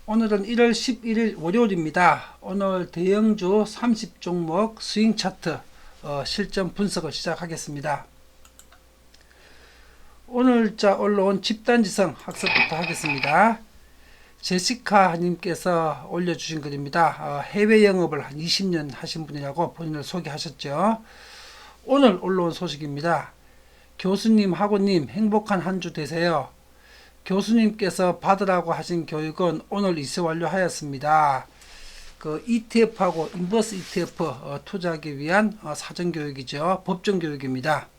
오늘은 1월 11일 월요일입니다. 오늘 대형주 30종목 스윙 차트 실전 분석을 시작하겠습니다. 오늘자 올라온 집단지성 학습부터 하겠습니다. 제시카 님께서 올려주신 글입니다. 해외 영업을 한 20년 하신 분이라고 본인을 소개하셨죠. 오늘 올라온 소식입니다. 교수님, 학우님 행복한 한 주 되세요. 교수님께서 받으라고 하신 교육은 오늘 이수 완료하였습니다. 그 ETF하고 인버스 ETF 투자하기 위한 사전 교육이죠. 법정 교육입니다.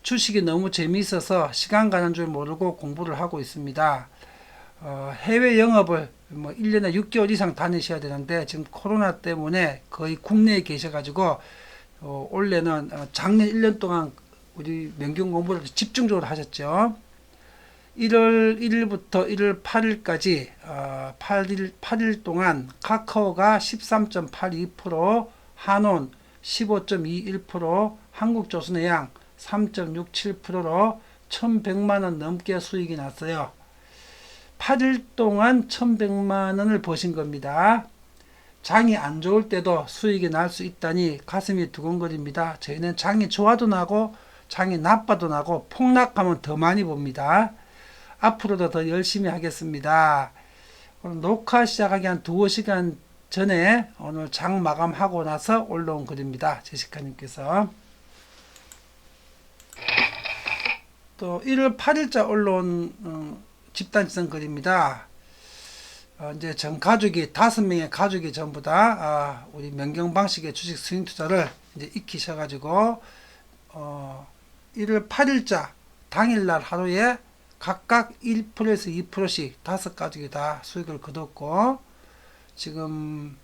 주식이 너무 재미있어서 시간 가는 줄 모르고 공부를 하고 있습니다. 해외 영업을 1년에 6개월 이상 다니셔야 되는데 지금 코로나 때문에 거의 국내에 계셔가지고 올해는 작년 1년 동안 우리 명경 공부를 집중적으로 하셨죠. 1월 1일부터 1월 8일까지 8일 동안 카카오가 13.82%, 한온 15.21%, 한국조선해양 3.67%로 1100만원 넘게 수익이 났어요. 8일 동안 1100만원을 버신 겁니다. 장이 안 좋을 때도 수익이 날 수 있다니 가슴이 두근거립니다. 저희는 장이 좋아도 나고 장이 나빠도 나고 폭락하면 더 많이 봅니다. 앞으로도 더 열심히 하겠습니다. 오늘 녹화 시작하기 한 2시간 전에 오늘 장 마감하고 나서 올라온 글입니다. 제시카님께서. 또 1월 8일자 올라온 집단지성 글입니다. 이제 전 가족이 5명의 가족이 전부 다 우리 명경 방식의 주식 스윙 투자를 이제 익히셔가지고 1월 8일자 당일날 하루에 각각 1%에서 2%씩 5가족이 다 수익을 거뒀고, 지금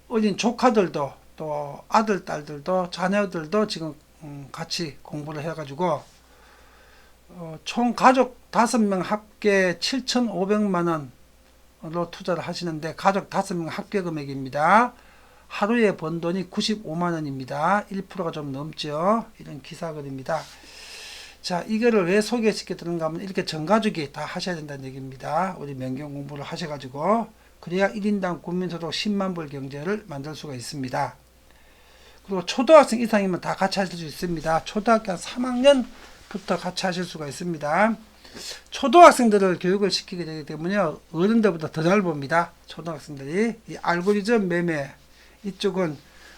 어린 조카들도 또 아들 딸들도 자녀들도 지금 같이 공부를 해가지고 총 가족 5명 합계 7,500만원으로 투자를 하시는데, 가족 5명 합계 금액입니다. 하루에 번 돈이 95만원입니다. 1%가 좀 넘죠. 이런 기사글입니다. 자, 이거를 왜 소개시켜드는가 하면 이렇게 전가족이 다 하셔야 된다는 얘기입니다. 우리 명경 공부를 하셔가지고 그래야 1인당 국민소득 10만불 경제를 만들 수가 있습니다. 그리고 초등학생 이상이면 다 같이 하실 수 있습니다. 초등학교 한 3학년부터 같이 하실 수가 있습니다. 초등학생들을 교육을 시키게 되기 때문에 어른들보다 더 잘 봅니다. 초등학생들이. 이 알고리즘 매매 이쪽은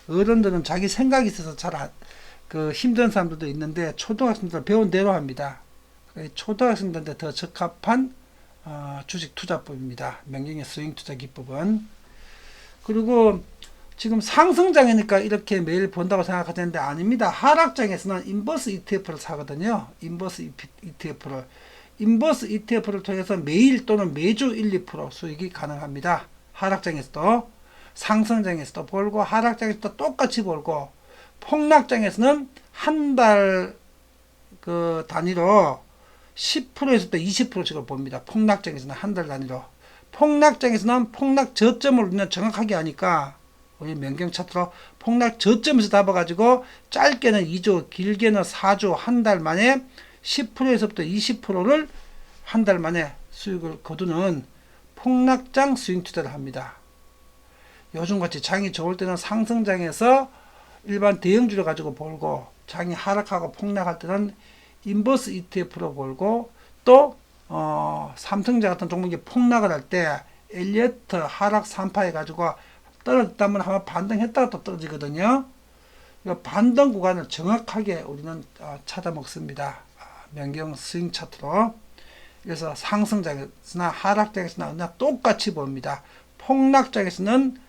어른들은 자기 생각이 있어서 잘 힘든 사람들도 있는데 초등학생들 배운 대로 합니다. 초등학생들한테 더 적합한 주식 투자법입니다. 명경의 스윙 투자 기법은. 그리고 지금 상승장이니까 이렇게 매일 본다고 생각하시는데 아닙니다. 하락장에서는 인버스 ETF를 사거든요. 인버스 ETF를. 인버스 ETF를 통해서 매일 또는 매주 1, 2% 수익이 가능합니다. 하락장에서도 상승장에서도 벌고 하락장에서도 똑같이 벌고, 폭락장에서는 한 달 단위로 10%에서부터 20%씩을 봅니다. 폭락장에서는 한 달 단위로. 폭락장에서는 폭락 저점을 우리는 정확하게 하니까 우리 명경 차트로 폭락 저점에서 잡아가지고 짧게는 2주, 길게는 4주, 한 달 만에 10%에서부터 20%를 한 달 만에 수익을 거두는 폭락장 스윙 투자를 합니다. 요즘같이 장이 좋을 때는 상승장에서 일반 대형주를 가지고 벌고, 장이 하락하고 폭락할 때는 인버스 ETF로 벌고, 또 삼성자 같은 종목이 폭락을 할 때 엘리어트 하락 3파 해가지고 떨어졌다면 한번 반등했다가 또 떨어지거든요. 반등 구간을 정확하게 우리는 찾아 먹습니다. 명경 스윙 차트로. 그래서 상승장에서나 하락장에서나 똑같이 봅니다. 폭락장에서는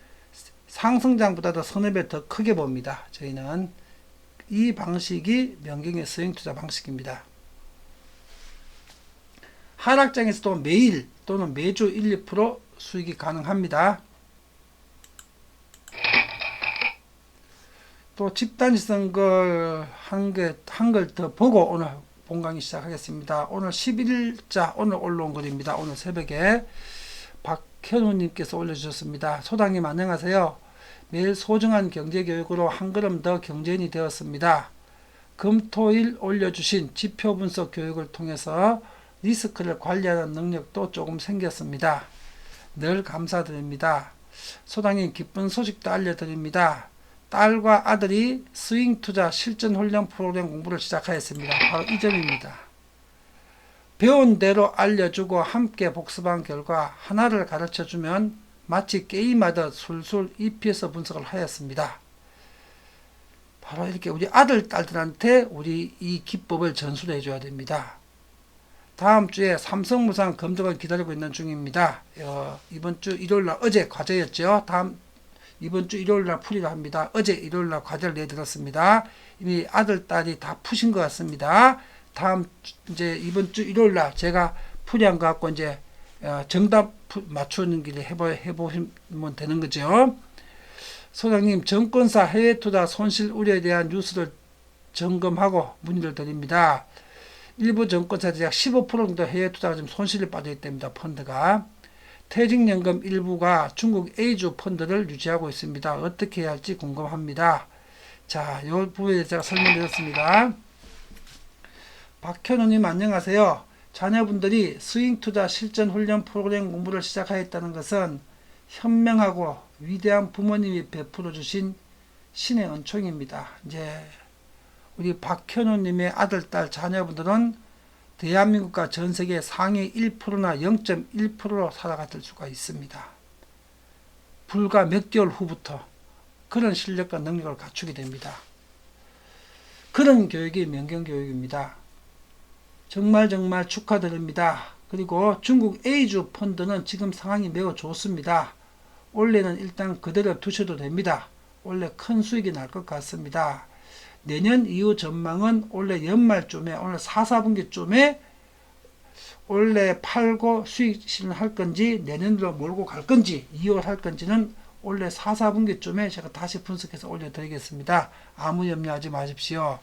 상승장보다도 서너 배 더 크게 봅니다. 저희는 이 방식이 명경의 스윙 투자 방식입니다. 하락장에서도 매일 또는 매주 1, 2% 수익이 가능합니다. 또 집단지성 걸 한 걸 더 보고 오늘 본강의 시작하겠습니다. 오늘 11일자 오늘 올라온 글입니다. 오늘 새벽에 박현우님께서 올려주셨습니다. 소장님 안녕하세요. 매일 소중한 경제교육으로 한 걸음 더 경제인이 되었습니다. 금, 토, 일 올려주신 지표 분석 교육을 통해서 리스크를 관리하는 능력도 조금 생겼습니다. 늘 감사드립니다. 소장님 기쁜 소식도 알려드립니다. 딸과 아들이 스윙 투자 실전 훈련 프로그램 공부를 시작하였습니다. 바로 이 점입니다. 배운 대로 알려주고 함께 복습한 결과 하나를 가르쳐주면 마치 게임하듯 술술 EPS 분석을 하였습니다. 바로 이렇게 우리 아들, 딸들한테 우리 이 기법을 전수해 줘야 됩니다. 다음 주에 삼성물산 검증을 기다리고 있는 중입니다. 이번 주 일요일날 어제 과제였죠. 이번 주 일요일날 풀이를 합니다. 어제 일요일날 과제를 내드렸습니다. 이미 아들, 딸이 다 푸신 것 같습니다. 이제 이번 주 일요일날 제가 풀이한 거 갖고 이제 정답 맞추는 길에 해보시면 되는 거죠. 소장님, 증권사 해외 투자 손실 우려에 대한 뉴스를 점검하고 문의를 드립니다. 일부 증권사들이 약 15% 정도 해외 투자가 좀 손실이 빠져 있답니다. 펀드가. 퇴직연금 일부가 중국 A주 펀드를 유지하고 있습니다. 어떻게 해야 할지 궁금합니다. 자, 이 부분에 제가 설명드렸습니다. 박현우님 안녕하세요. 자녀분들이 스윙 투자 실전 훈련 프로그램 공부를 시작하였다는 것은 현명하고 위대한 부모님이 베풀어 주신 신의 은총입니다. 이제 우리 박현우님의 아들, 딸, 자녀분들은 대한민국과 전 세계 상위 1%나 0.1%로 살아갈 수가 있습니다. 불과 몇 개월 후부터 그런 실력과 능력을 갖추게 됩니다. 그런 교육이 명경교육입니다. 정말 축하드립니다. 그리고 중국 A주 펀드는 지금 상황이 매우 좋습니다. 올해는 일단 그대로 두셔도 됩니다. 올해 큰 수익이 날 것 같습니다. 내년 이후 전망은 올해 연말쯤에, 오늘 4, 4분기쯤에 올해 팔고 수익 실현할 건지 내년으로 몰고 갈 건지 2월 할 건지는 올해 4, 4분기쯤에 제가 다시 분석해서 올려드리겠습니다. 아무 염려하지 마십시오.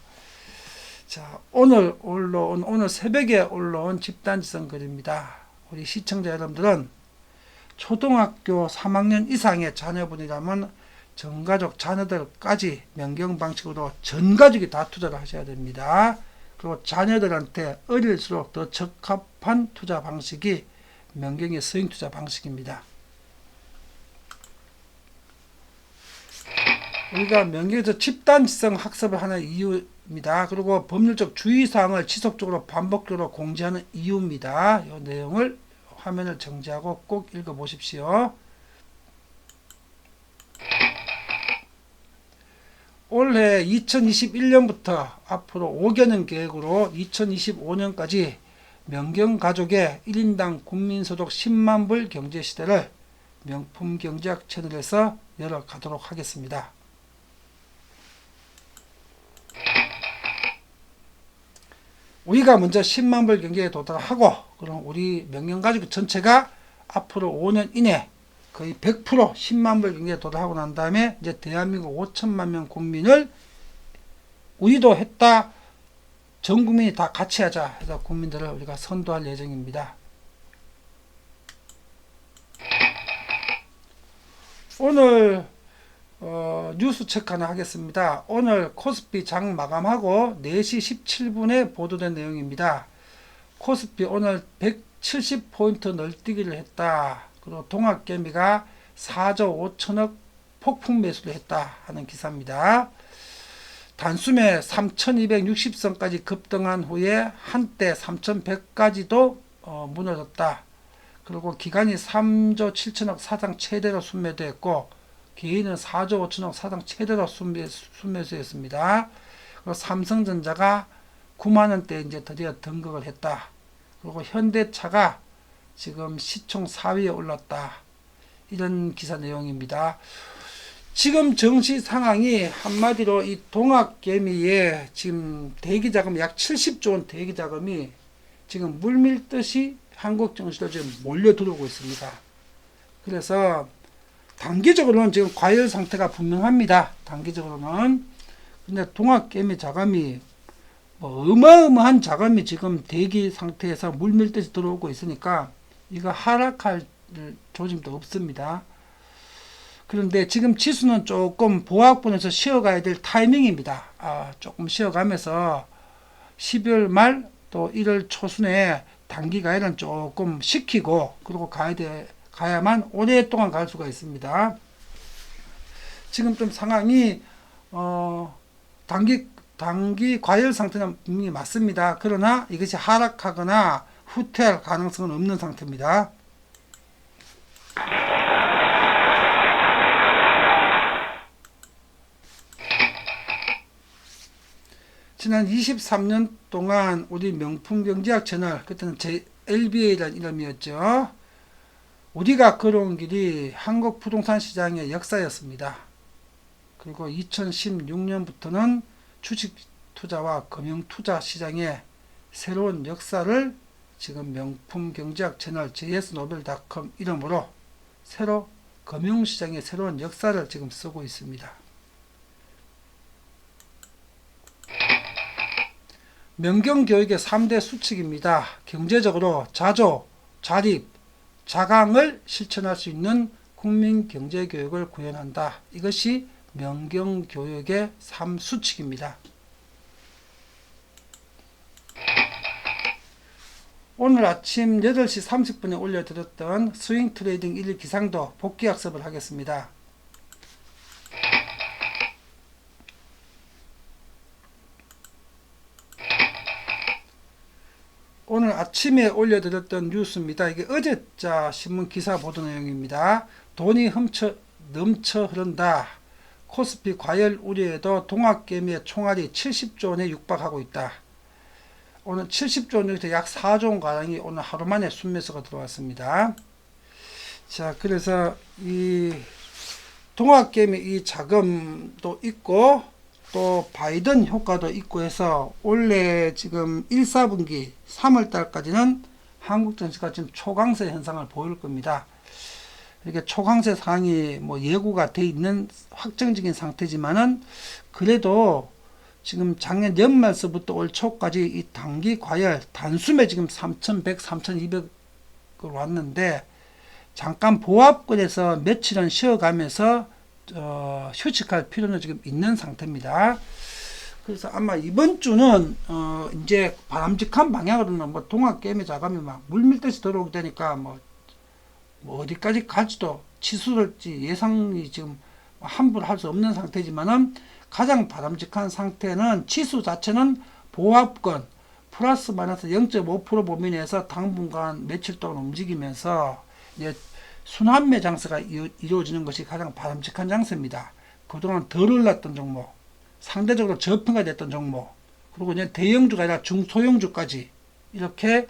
자, 오늘 새벽에 올라온 집단지성 글입니다. 우리 시청자 여러분들은 초등학교 3학년 이상의 자녀분이라면 전가족 자녀들까지 명경방식으로 전가족이 다 투자를 하셔야 됩니다. 그리고 자녀들한테 어릴수록 더 적합한 투자 방식이 명경의 스윙 투자 방식입니다. 우리가 명경에서 집단지성 학습을 하는 이유입니다. 그리고 법률적 주의사항을 지속적으로 반복적으로 공지하는 이유입니다. 이 내용을 화면을 정지하고 꼭 읽어보십시오. 올해 2021년부터 앞으로 5개년 계획으로 2025년까지 명경가족의 1인당 국민소득 10만불 경제시대를 명품경제학 채널에서 열어가도록 하겠습니다. 우리가 먼저 10만불 경제에 도달하고, 그럼 우리 명경가족 전체가 앞으로 5년 이내 거의 100% 10만불 경제에 도달하고 난 다음에 이제 대한민국 5천만 명 국민을 우리도 했다, 전 국민이 다 같이 하자 해서 국민들을 우리가 선도할 예정입니다. 오늘 뉴스 체크 하나 하겠습니다. 오늘 코스피 장 마감하고 4시 17분에 보도된 내용입니다. 코스피 오늘 170포인트 널뛰기를 했다. 그리고 동학개미가 4조 5천억 폭풍 매수를 했다 하는 기사입니다. 단숨에 3260선까지 급등한 후에 한때 3100까지도 무너졌다. 그리고 기관이 3조 7천억 사상 최대로 순매도했고 개인은 4조 5천억 사상 최대로 순매수했습니다. 그리고 삼성전자가 9만원대 이제 드디어 등극을 했다. 그리고 현대차가 지금 시총 4위에 올랐다. 이런 기사 내용입니다. 지금 정시 상황이 한마디로 이 동학개미의 지금 대기자금 약 70조 원 대기자금이 지금 물밀듯이 한국 정시로 지금 몰려 들어오고 있습니다. 그래서 단기적으로는 지금 과열 상태가 분명합니다. 단기적으로는. 근데 동학개미 자금이 어마어마한 자금이 지금 대기 상태에서 물밀듯이 들어오고 있으니까 이거 하락할 조짐도 없습니다. 그런데 지금 지수는 조금 보합권에서 쉬어가야 될 타이밍입니다. 조금 쉬어가면서 12월 말 또 1월 초순에 단기 과열은 조금 식히고 그리고 가야만 오랫동안 갈 수가 있습니다. 지금 좀 상황이 단기 과열 상태는 분명히 맞습니다. 그러나 이것이 하락하거나 후퇴할 가능성은 없는 상태입니다. 지난 23년 동안 우리 명품경제학 채널, 그때는 LBA라는 이름이었죠. 우리가 걸어온 길이 한국 부동산 시장의 역사였습니다. 그리고 2016년부터는 주식 투자와 금융 투자 시장의 새로운 역사를 지금 명품경제학 채널 jsnobel.com 이름으로 새로 금융시장의 새로운 역사를 지금 쓰고 있습니다. 명경교육의 3대 수칙입니다. 경제적으로 자조, 자립, 자강을 실천할 수 있는 국민경제교육을 구현한다. 이것이 명경교육의 3수칙입니다. 오늘 아침 8시 30분에 올려드렸던 스윙트레이딩 1일 기상도 복귀학습을 하겠습니다. 오늘 아침에 올려드렸던 뉴스입니다. 이게 어제자 신문 기사 보도 내용입니다. 돈이 넘쳐 흐른다. 코스피 과열 우려에도 동학개미의 총알이 70조 원에 육박하고 있다. 오늘 70조 원에서 약 4조 원 가량이 오늘 하루 만에 순매수가 들어왔습니다. 자, 그래서 이 동학개미 이 자금도 있고 또 바이든 효과도 있고 해서 올해 지금 1, 4분기 3월 달까지는 한국 증시가 지금 초강세 현상을 보일 겁니다. 이렇게 초강세 상황이 뭐 예고가 돼 있는 확정적인 상태지만은 그래도 지금 작년 연말서부터 올 초까지 이 단기 과열 단숨에 지금 3,100, 3,200을 왔는데 잠깐 보합권에서 며칠은 쉬어가면서 휴식할 필요는 지금 있는 상태입니다. 그래서 아마 이번 주는 이제 바람직한 방향으로는 뭐 동학개미 자금이 막 물밀듯이 들어오게 되니까 뭐 어디까지 갈지도 치솟을지 예상이 지금 함부로 할 수 없는 상태지만은 가장 바람직한 상태는 지수 자체는 보합권 플러스 마이너스 0.5% 범위내에서 당분간 며칠 동안 움직이면서 이제 순환매 장세가 이루어지는 것이 가장 바람직한 장세입니다. 그동안 덜 올랐던 종목, 상대적으로 저평가됐던 종목, 그리고 이제 대형주가 아니라 중소형주까지 이렇게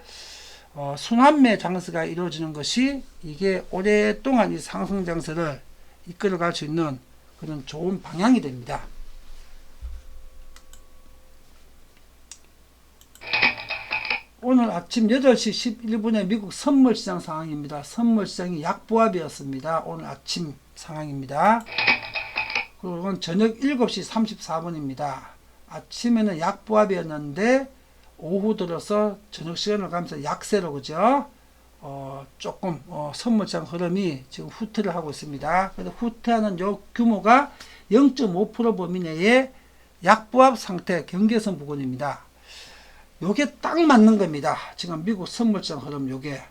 순환매 장세가 이루어지는 것이 이게 오랫동안 이 상승 장세를 이끌어갈 수 있는 그런 좋은 방향이 됩니다. 오늘 아침 8시 11분에 미국 선물시장 상황입니다. 선물시장이 약보합이었습니다. 오늘 아침 상황입니다. 그리고 저녁 7시 34분입니다. 아침에는 약보합이었는데 오후 들어서 저녁 시간을 가면서 약세로 그죠? 조금 선물시장 흐름이 지금 후퇴를 하고 있습니다. 그래서 후퇴하는 요 규모가 0.5% 범위 내에 약보합 상태 경계선 부근입니다. 요게 딱 맞는 겁니다. 지금 미국 선물장 흐름 요게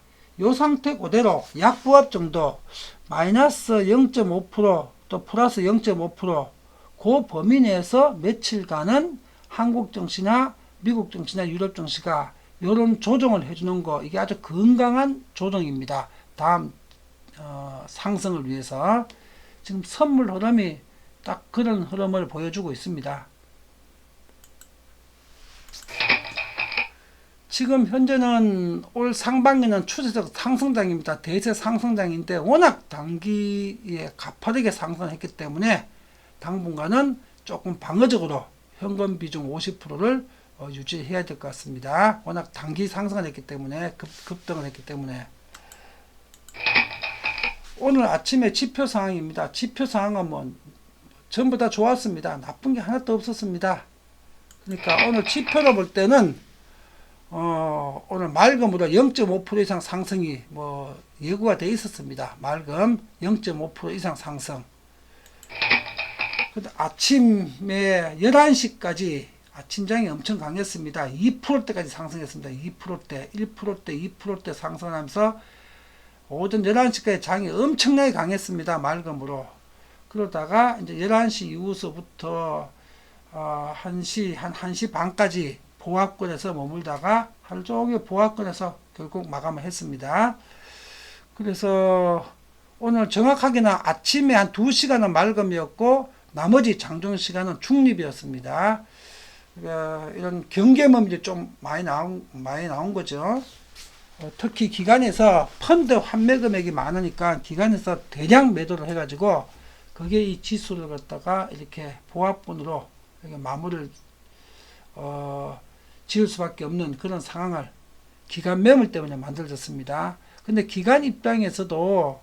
요 상태 그대로 약보합 정도 마이너스 0.5%또 플러스 0.5% 그 범위 내에서 며칠간은 한국 증시나 미국 증시나 유럽 증시가 요런 조정을 해주는 거 이게 아주 건강한 조정입니다. 다음 상승을 위해서 지금 선물 흐름이 딱 그런 흐름을 보여주고 있습니다. 지금 현재는 올 상반기는 추세적 상승장입니다. 대세 상승장인데 워낙 단기에 가파르게 상승했기 때문에 당분간은 조금 방어적으로 현금 비중 50%를 유지해야 될 것 같습니다. 워낙 단기 상승을 했기 때문에 급등을 했기 때문에 오늘 아침에 지표 상황입니다. 지표 상황은 뭐 전부 다 좋았습니다. 나쁜 게 하나도 없었습니다. 그러니까 오늘 지표로 볼 때는 오늘 말금으로 0.5% 이상 상승이 뭐 예고가 되어 있었습니다. 말금 0.5% 이상 상승. 근데 아침에 11시까지 아침장이 엄청 강했습니다. 2%대까지 상승했습니다. 2%대, 1%대, 2%대 상승하면서 오전 11시까지 장이 엄청나게 강했습니다. 맑음으로. 그러다가 이제 11시 이후서부터 1시 반까지 보합권에서 머물다가 하루 종일 보합권에서 결국 마감을 했습니다. 그래서 오늘 정확하게는 아침에 한 2시간은 맑음이었고 나머지 장중 시간은 중립이었습니다. 그러니까 이런 경계멈이 좀 많이 나온 거죠. 특히 기관에서 펀드 환매 금액이 많으니까 기관에서 대량 매도를 해가지고 그게 이 지수를 갖다가 이렇게 보합권으로 이렇게 마무리를 지을 수밖에 없는 그런 상황을 기관 매물 때문에 만들어졌습니다. 근데 기관 입장에서도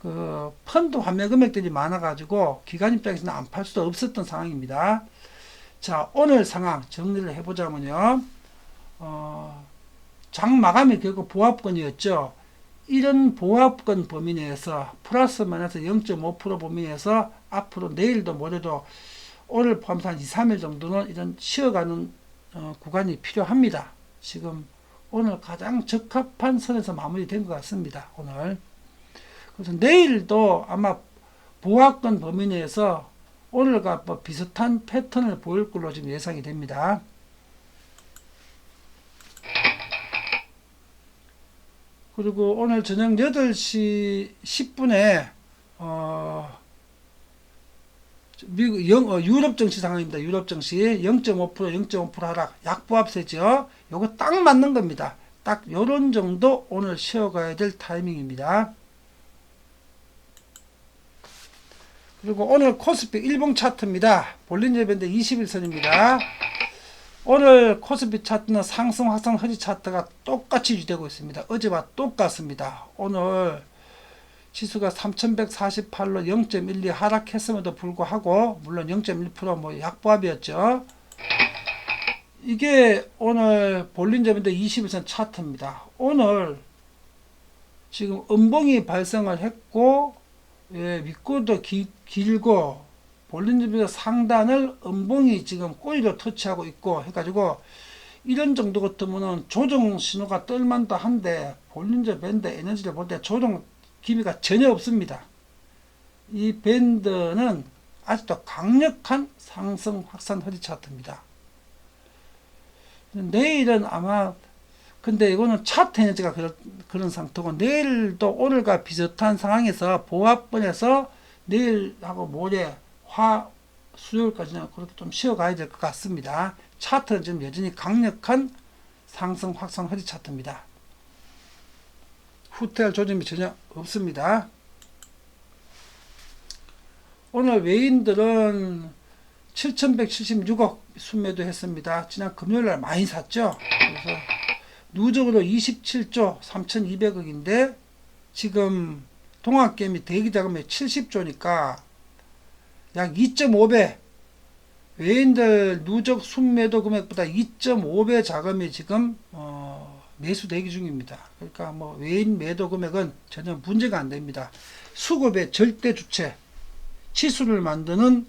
그 펀드 환매 금액들이 많아가지고 기관 입장에서는 안 팔 수도 없었던 상황입니다. 자, 오늘 상황 정리를 해보자면요. 장 마감이 결국 보합권이었죠. 이런 보합권 범위 내에서 플러스 마이너스 0.5% 범위 내에서 앞으로 내일도 모레도 오늘 포함해서 한 2, 3일 정도는 이런 쉬어가는 구간이 필요합니다. 지금 오늘 가장 적합한 선에서 마무리된 것 같습니다. 오늘. 그래서 내일도 아마 보합권 범위 내에서 오늘과 뭐 비슷한 패턴을 보일 걸로 지금 예상이 됩니다. 그리고 오늘 저녁 8시 10분에 미국 유럽 증시 상황입니다. 유럽 증시 0.5% 하락, 약보합세죠. 요거 딱 맞는 겁니다. 딱 요런 정도 오늘 쉬어가야 될 타이밍입니다. 그리고 오늘 코스피 일봉 차트입니다. 볼린저 밴드 21선입니다. 오늘 코스피 차트는 상승, 하강, 허리 차트가 똑같이 유지되고 있습니다. 어제와 똑같습니다. 오늘 지수가 3148로 0.12 하락했음에도 불구하고 물론 0.1% 뭐 약보합이었죠. 이게 오늘 볼린저 밴드 21선 차트입니다. 오늘 지금 음봉이 발생을 했고 윗골도 길고 볼린저 밴드 상단을 음봉이 지금 꼬리로 터치하고 있고 해가지고 이런 정도 같으면은 조정 신호가 뜰만도 한데 볼린저 밴드 에너지를 볼 때 조정 기미가 전혀 없습니다. 이 밴드는 아직도 강력한 상승 확산 허리 차트입니다. 내일은 아마 근데 이거는 차트 에너지가 그런 상태고 내일도 오늘과 비슷한 상황에서 보합권에서 내일하고 모레 수요일까지는 그렇게 좀 쉬어가야 될 것 같습니다. 차트는 지금 여전히 강력한 상승 확산 허리 차트입니다. 후퇴할 조짐이 전혀 없습니다. 오늘 외인들은 7,176억 순매도 했습니다. 지난 금요일날 많이 샀죠. 그래서 누적으로 27조 3,200억인데 지금 동학개미 대기자금이 70조니까 약 2.5배 외인들 누적 순매도 금액보다 2.5배 자금이 지금 매수 대기 중입니다. 그러니까 뭐 외인 매도 금액은 전혀 문제가 안 됩니다. 수급의 절대 주체, 지수를 만드는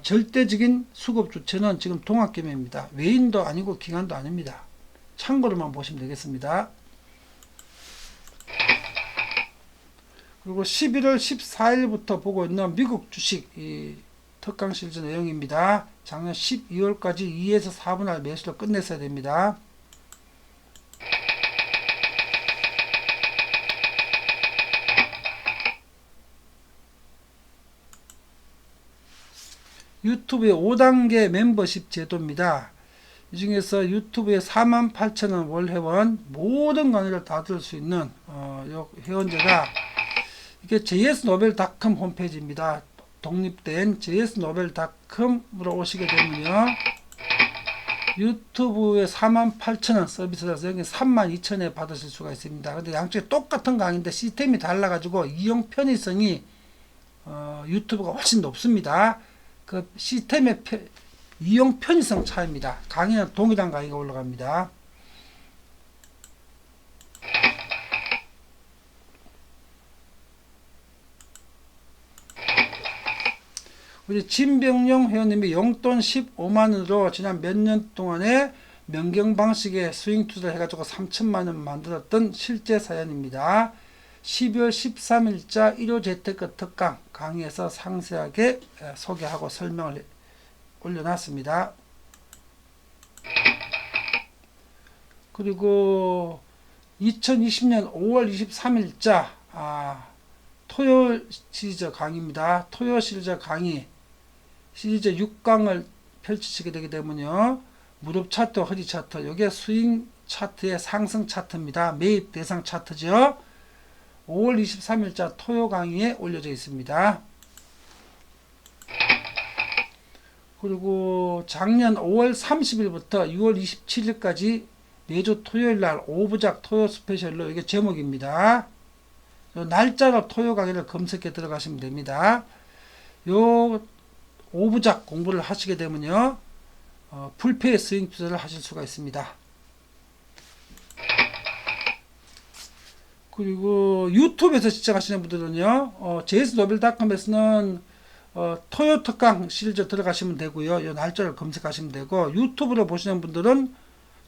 절대적인 수급 주체는 지금 동학개미입니다. 외인도 아니고 기관도 아닙니다. 참고로만 보시면 되겠습니다. 그리고 11월 14일부터 보고 있는 미국 주식 특강 시리즈 내용입니다. 작년 12월까지 2에서 4분할 매수를 끝냈어야 됩니다. 유튜브의 5단계 멤버십 제도입니다. 이 중에서 유튜브에 48,000원 월 회원 모든 강의를 다 들을 수 있는 요 회원제가 이게 jsnobel.com 홈페이지입니다. 독립된 jsnobel.com으로 오시게 되면요. 유튜브에 48,000원 서비스라서 여기 32,000원에 받으실 수가 있습니다. 근데 양쪽에 똑같은 강의인데 시스템이 달라가지고 이용 편의성이 유튜브가 훨씬 높습니다. 그 시스템의 이용 편의성 차이입니다. 강의는 동일한 강의가 올라갑니다. 우리 진병용 회원님이 용돈 15만원으로 지난 몇 년 동안에 명경 방식의 스윙 투자를 해가지고 3천만원 만들었던 실제 사연입니다. 12월 13일자 1호 재테크 특강 강의에서 상세하게 소개하고 설명을 올려놨습니다. 그리고 2020년 5월 23일자 토요 시리즈 강의입니다. 토요 시리즈 강의 시리즈 6강을 펼치시게 되게 되면요. 무릎 차트, 허리 차트, 이게 스윙 차트의 상승 차트입니다. 매입 대상 차트죠. 5월 23일자 토요 강의에 올려져 있습니다. 그리고 작년 5월 30일부터 6월 27일까지 매주 토요일날 오부작 토요 스페셜로 이게 제목입니다. 요 날짜로 토요 강의를 검색해 들어가시면 됩니다. 요 오부작 공부를 하시게 되면요. 불패 스윙 투자를 하실 수가 있습니다. 그리고 유튜브에서 시청하시는 분들은요. js노벨닷컴에서는 토요 특강 시리즈 들어가시면 되고요. 이 날짜를 검색하시면 되고 유튜브로 보시는 분들은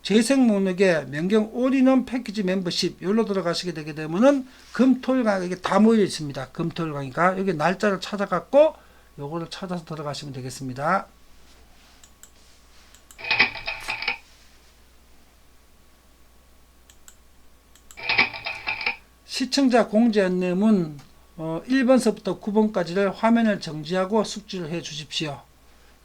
재생 목록에 명경 올인원 패키지 멤버십 여기로 들어가시게 되게 되면은 금토일 강의 이게 다 모여 있습니다. 금토일 강의가 여기 날짜를 찾아갖고 요거를 찾아서 들어가시면 되겠습니다. 시청자 공지 안내문 1번서부터 9번까지를 화면을 정지하고 숙지를 해 주십시오.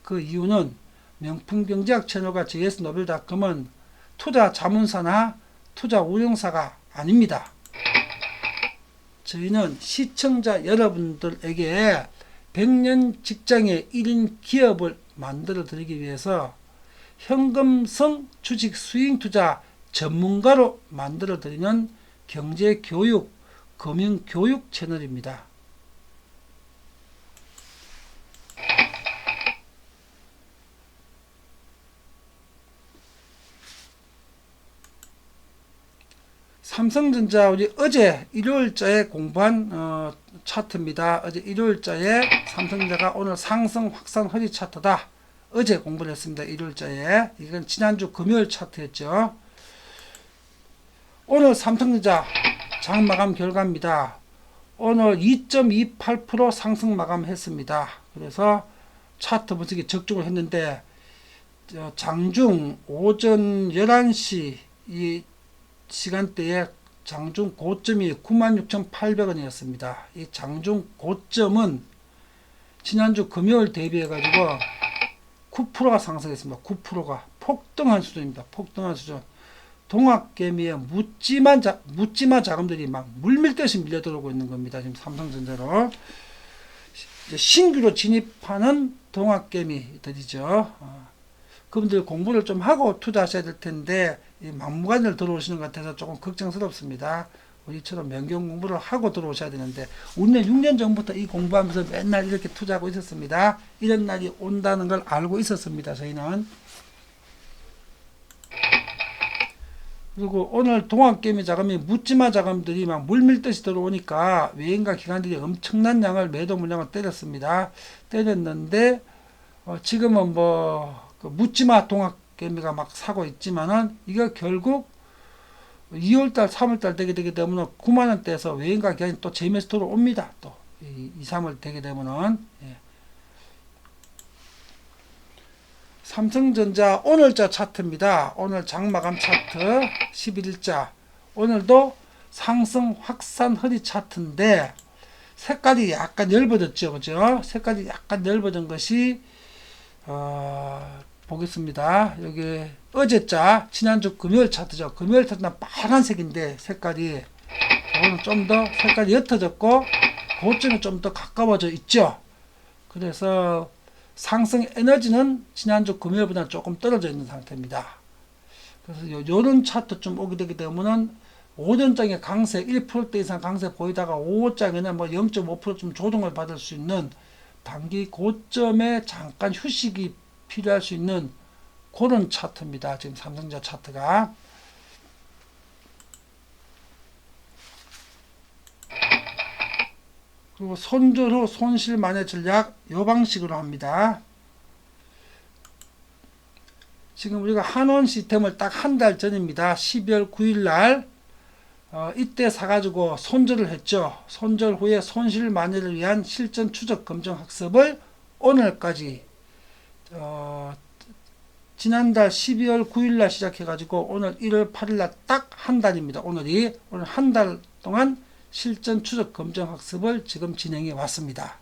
그 이유는 명품경제학 채널과 js노벨닷컴은 투자 자문사나 투자 운용사가 아닙니다. 저희는 시청자 여러분들에게 100년 직장의 1인 기업을 만들어 드리기 위해서 현금성 주식 스윙 투자 전문가로 만들어 드리는 경제교육, 금융교육 채널입니다. 삼성전자 우리 어제 일요일자에 공부한 차트입니다. 어제 일요일자에 삼성전자가 오늘 상승 확산 허리 차트다. 어제 공부를 했습니다. 일요일자에. 이건 지난주 금요일 차트였죠. 오늘 삼성전자 장 마감 결과입니다. 오늘 2.28% 상승 마감했습니다. 그래서 차트 분석에 적중을 했는데 장중 오전 11시 이 시간대에 장중 고점이 96,800원이었습니다. 이 장중 고점은 지난주 금요일 대비해 가지고 9%가 상승했습니다. 9%가 폭등한 수준입니다. 폭등한 수준. 동학개미의 묻지마 자금들이 막 물밀듯이 밀려들어오고 있는 겁니다. 지금 삼성전자로 신규로 진입하는 동학개미들이죠. 그분들 공부를 좀 하고 투자하셔야 될 텐데 막무가내로 들어오시는 것 같아서 조금 걱정스럽습니다. 우리처럼 명경 공부를 하고 들어오셔야 되는데 우리는 6년 전부터 이 공부하면서 맨날 이렇게 투자하고 있었습니다. 이런 날이 온다는 걸 알고 있었습니다. 저희는. 그리고 오늘 동학개미 자금이 묻지마 자금들이 막 물밀듯이 들어오니까 외인과 기관들이 엄청난 양을 매도 물량을 때렸습니다. 때렸는데 지금은 그 묻지마 동학개미가 막 사고 있지만은 이거 결국 2월달 3월달 되게 되면 9만원대에서 외인과 기관이 또 재매수 들어옵니다. 또 2, 3월 되게 되면은 삼성전자 오늘자 차트입니다. 오늘 장마감 차트 11일자 오늘도 상승 확산 허리 차트인데 색깔이 약간 넓어졌죠. 그죠? 색깔이 약간 넓어진 것이 보겠습니다. 여기 어제자 지난주 금요일 차트죠. 금요일 차트는 빨간색인데 색깔이 오늘 좀 더 색깔이 옅어졌고 고점이 좀 더 가까워져 있죠. 그래서 상승 에너지는 지난주 금요일보다 조금 떨어져 있는 상태입니다. 그래서 요런 차트 좀 오게 되게 되면은 오전장에 강세 1%대 이상 강세 보이다가 오후장에는 뭐 0.5% 조정을 받을 수 있는 단기 고점에 잠깐 휴식이 필요할 수 있는 그런 차트입니다. 지금 삼성전자 차트가. 그리고 손절 후 손실 만회 전략 요 방식으로 합니다. 지금 우리가 한원 시스템을 딱 한 달 전입니다. 12월 9일 날 이때 사가지고 손절을 했죠. 손절 후에 손실 만회를 위한 실전 추적 검증 학습을 오늘까지 지난달 12월 9일 날 시작해가지고 오늘 1월 8일 날 딱 한 달입니다. 오늘 한 달 동안 실전 추적 검증 학습을 지금 진행해 왔습니다.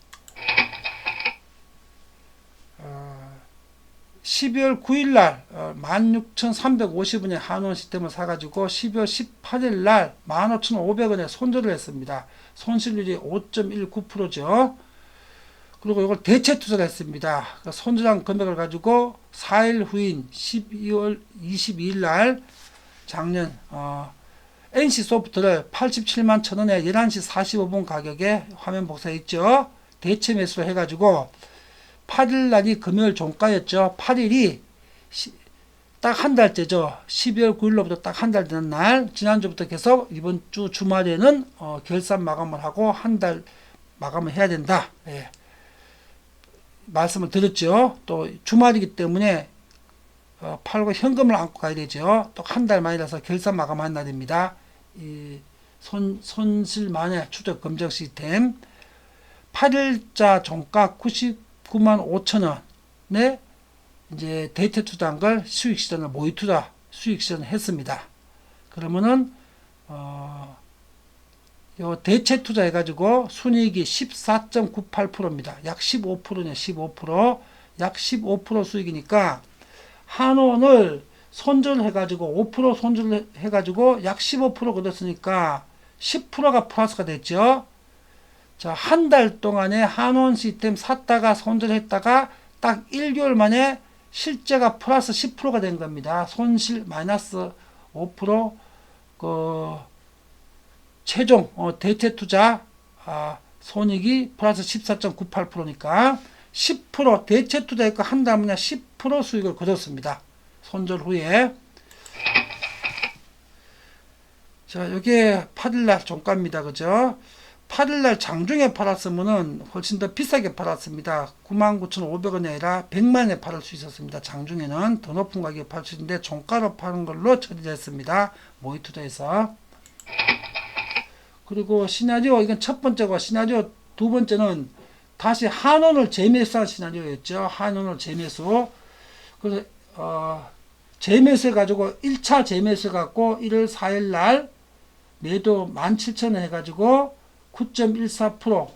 12월 9일 날 16,350원에 한원 시스템을 사가지고 12월 18일 날 15,500원에 손절을 했습니다. 손실률이 5.19%죠. 그리고 이걸 대체 투자를 했습니다. 손절한 금액을 가지고 4일 후인 12월 22일 날 작년 NC소프트를 87만 1,000원에 11시 45분 가격에 화면 복사했죠. 대체 매수를 해가지고 8일 날이 금요일 종가였죠. 8일이 딱 한 달째죠. 12월 9일로부터 딱 한 달 되는 날, 지난주부터 계속 이번 주 주말에는 결산 마감을 하고 한 달 마감을 해야 된다. 예. 말씀을 드렸죠. 또 주말이기 때문에 팔고 현금을 안고 가야 되죠. 또 한 달 만이라서 결산 마감한 날입니다. 이 손실 만회 추적 검증 시스템 8일자 종가 99만 5천원에 이제 데이터 투자한 걸 수익 실현을 모의 투자 수익 실현을 했습니다. 그러면은 요 대체 투자 해가지고 순이익이 14.98%입니다. 약 15%네, 15%. 약 15% 수익이니까 한원을 손절해가지고 5% 손절해가지고 약 15% 거뒀으니까 10%가 플러스가 됐죠. 자, 한 달 동안에 한원 시스템 샀다가 손절했다가 딱 1개월 만에 실제가 플러스 10%가 된 겁니다. 손실 마이너스 5%, 최종 대체 투자 손익이 플러스 14.98%니까 10% 대체 투자했고 한 달 만에 10% 수익을 거뒀습니다. 손절 후에. 자, 이게 8일날 종가입니다. 그죠? 8일날 장중에 팔았으면은 훨씬 더 비싸게 팔았습니다. 99,500원이 아니라 100만원에 팔을 수 있었습니다. 장중에는 더 높은 가격에 팔 수 있는데 종가로 파는 걸로 처리됐습니다. 모의 투자에서. 그리고 시나리오, 이건 첫 번째고, 시나리오 두 번째는 다시 한원을 재매수한 시나리오였죠. 한원을 재매수. 그래서 재매수해 가지고 1차 재매수해 갖고 1월 4일 날 매도 17,000원 해 가지고 9.14%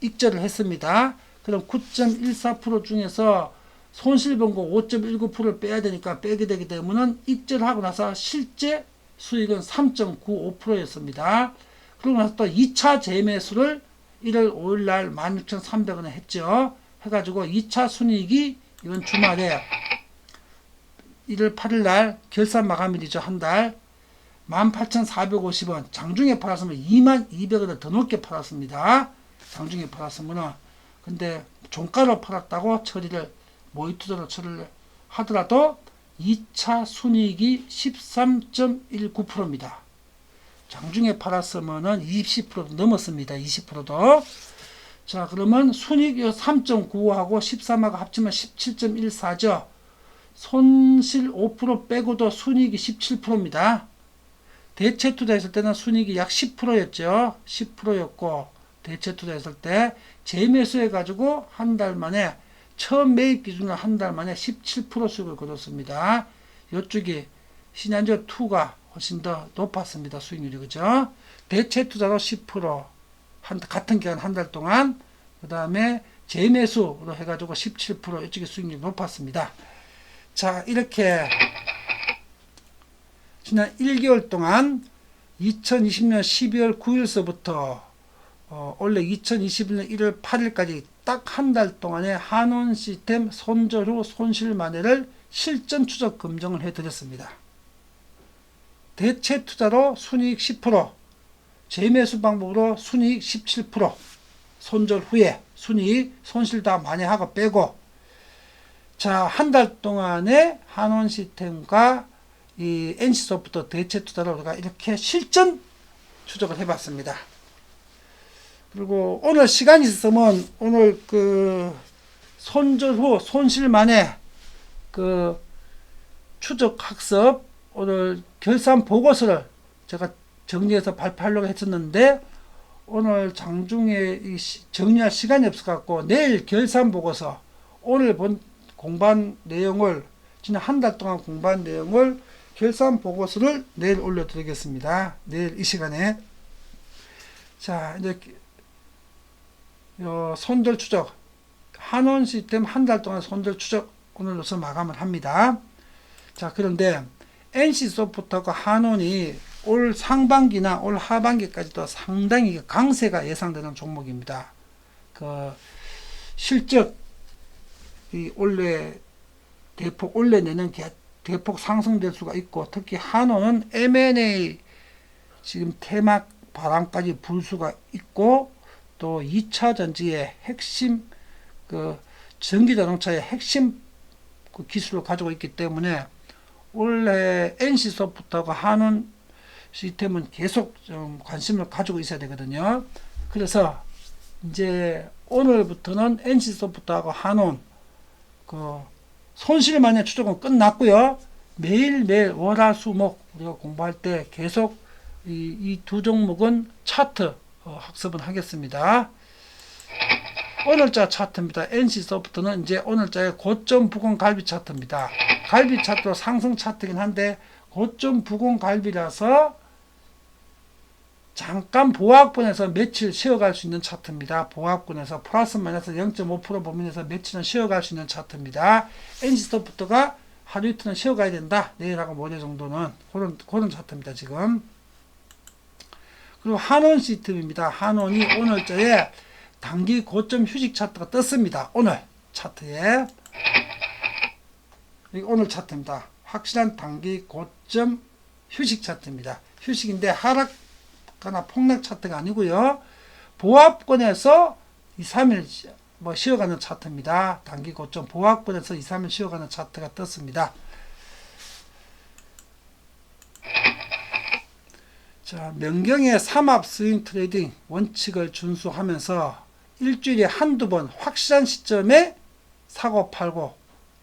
익절을 했습니다. 그럼 9.14% 중에서 손실번고 5.19%를 빼야 되니까 빼게 되기 때문에 익절하고 나서 실제 수익은 3.95%였습니다. 그리고 나서 또 2차 재매수를 1월 5일 날 16,300원에 했죠. 해가지고 2차 순이익이 이번 주말에 1월 8일 날 결산 마감일이죠. 한 달 18,450원. 장중에 팔았으면 22,200원을 더 높게 팔았습니다. 장중에 팔았으면. 근데 종가로 팔았다고 처리를 모의 투자로 처리를 하더라도 2차 순이익이 13.19%입니다. 장중에 팔았으면은 20% 넘었습니다. 20%도. 자, 그러면 순이익 3.95하고 13하고 합치면 17.14죠. 손실 5% 빼고도 순이익이 17%입니다. 대체 투자했을 때는 순이익이 약 10%였죠. 10%였고, 대체 투자했을 때 재매수해 가지고 한 달 만에 처음 매입 기준으로 한 달 만에 17% 수익을 거뒀습니다. 이쪽이 시나리오 2가 훨씬 더 높았습니다. 수익률이. 그죠? 대체 투자로 10%, 같은 기간 한 달 동안, 그 다음에 재매수로 해가지고 17% 이쪽에 수익률이 높았습니다. 자, 이렇게 지난 1개월 동안 2020년 12월 9일서부터 원래 2021년 1월 8일까지 딱 한 달 동안의 한원 시스템 손절 후 손실 만회를 실전 추적 검증을 해드렸습니다. 대체 투자로 순이익 10%, 재매수 방법으로 순이익 17%, 손절 후에 순이익 손실 다 만회하고 빼고, 자, 한 달 동안의 한원 시스템과 이 NC소프트 대체 투자로 우리가 이렇게 실전 추적을 해봤습니다. 그리고 오늘 시간이 있으면 오늘 그 손절 후 손실 만에 그 추적 학습 오늘 결산 보고서를 제가 정리해서 발표하려고 했었는데 오늘 장중에 정리할 시간이 없어갖고 내일 결산 보고서 오늘 공부한 내용을 지난 한 달 동안 공부한 내용을 결산 보고서를 내일 올려드리겠습니다. 내일 이 시간에. 자, 이제 손절 추적 한원 시스템 한 달 동안 손절 추적 오늘로서 마감을 합니다. 자, 그런데 NC소프트하고 한원이 올 상반기나 올 하반기까지도 상당히 강세가 예상되는 종목입니다. 그 실적 올해 대폭 올려내는 대폭 상승될 수가 있고, 특히 한원은 M&A 지금 테막 바람까지 불 수가 있고, 또 2차 전지의 핵심 그 전기 자동차의 핵심 그 기술을 가지고 있기 때문에 올해 NC소프트하고 한원 시스템은 계속 좀 관심을 가지고 있어야 되거든요. 그래서 이제 오늘부터는 NC소프트하고 한원 그 손실만의 추적은 끝났고요. 매일매일 월화수목 우리가 공부할 때 계속 이 두 종목은 차트 학습은 하겠습니다. 오늘자 차트입니다. NC소프트는 이제 오늘자의 고점 부근 갈비 차트입니다. 갈비 차트로 상승 차트긴 한데 고점 부근 갈비라서 잠깐 보합권에서 며칠 쉬어갈 수 있는 차트입니다. 보합권에서 플러스 마이너스 0.5% 범위에서 며칠은 쉬어갈 수 있는 차트입니다. NC소프트가 하루 이틀은 쉬어가야 된다. 내일하고 모레 정도는 그런 차트입니다. 지금. 그리고 한원 시스템입니다. 한원이 오늘자에 단기 고점 휴식 차트가 떴습니다. 오늘 차트에. 오늘 차트입니다. 확실한 단기 고점 휴식 차트입니다. 휴식인데 하락거나 폭락 차트가 아니고요. 보합권에서 2, 3일 쉬어가는 차트입니다. 단기 고점 보합권에서 2, 3일 쉬어가는 차트가 떴습니다. 자, 명경의 삼합 스윙 트레이딩 원칙을 준수하면서 일주일에 한두 번 확실한 시점에 사고 팔고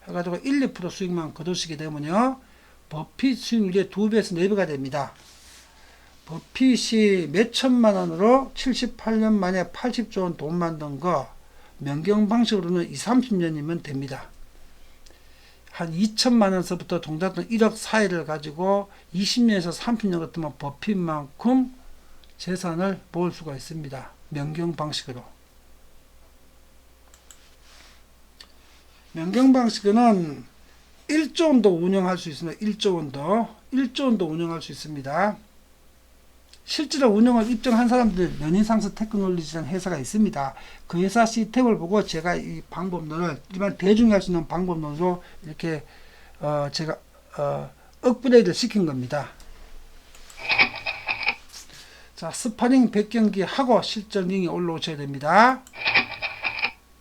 해가지고 1, 2% 수익만 거두시게 되면요, 버핏 수익률이 2배에서 4배가 됩니다. 버핏이 몇 천만 원으로 78년 만에 80조 원 돈 만든 거 명경 방식으로는 20, 30년이면 됩니다. 한 2천만 원서부터 종잣돈 1억 사이를 가지고 20년에서 30년 같으면 버핏만큼 재산을 모을 수가 있습니다. 명경 방식으로. 명경 방식은 1조 원도 운영할 수 있습니다. 1조 원도 운영할 수 있습니다. 실제로 운영을 입증한 사람들 연인상수 테크놀로지라는 회사가 있습니다. 그 회사 시스템을 보고 제가 이 방법론을 일반 대중이 할 수 있는 방법론으로 이렇게 제가 업그레이드 시킨 겁니다. 자, 스파링 100경기 하고 실전링이 올라오셔야 됩니다.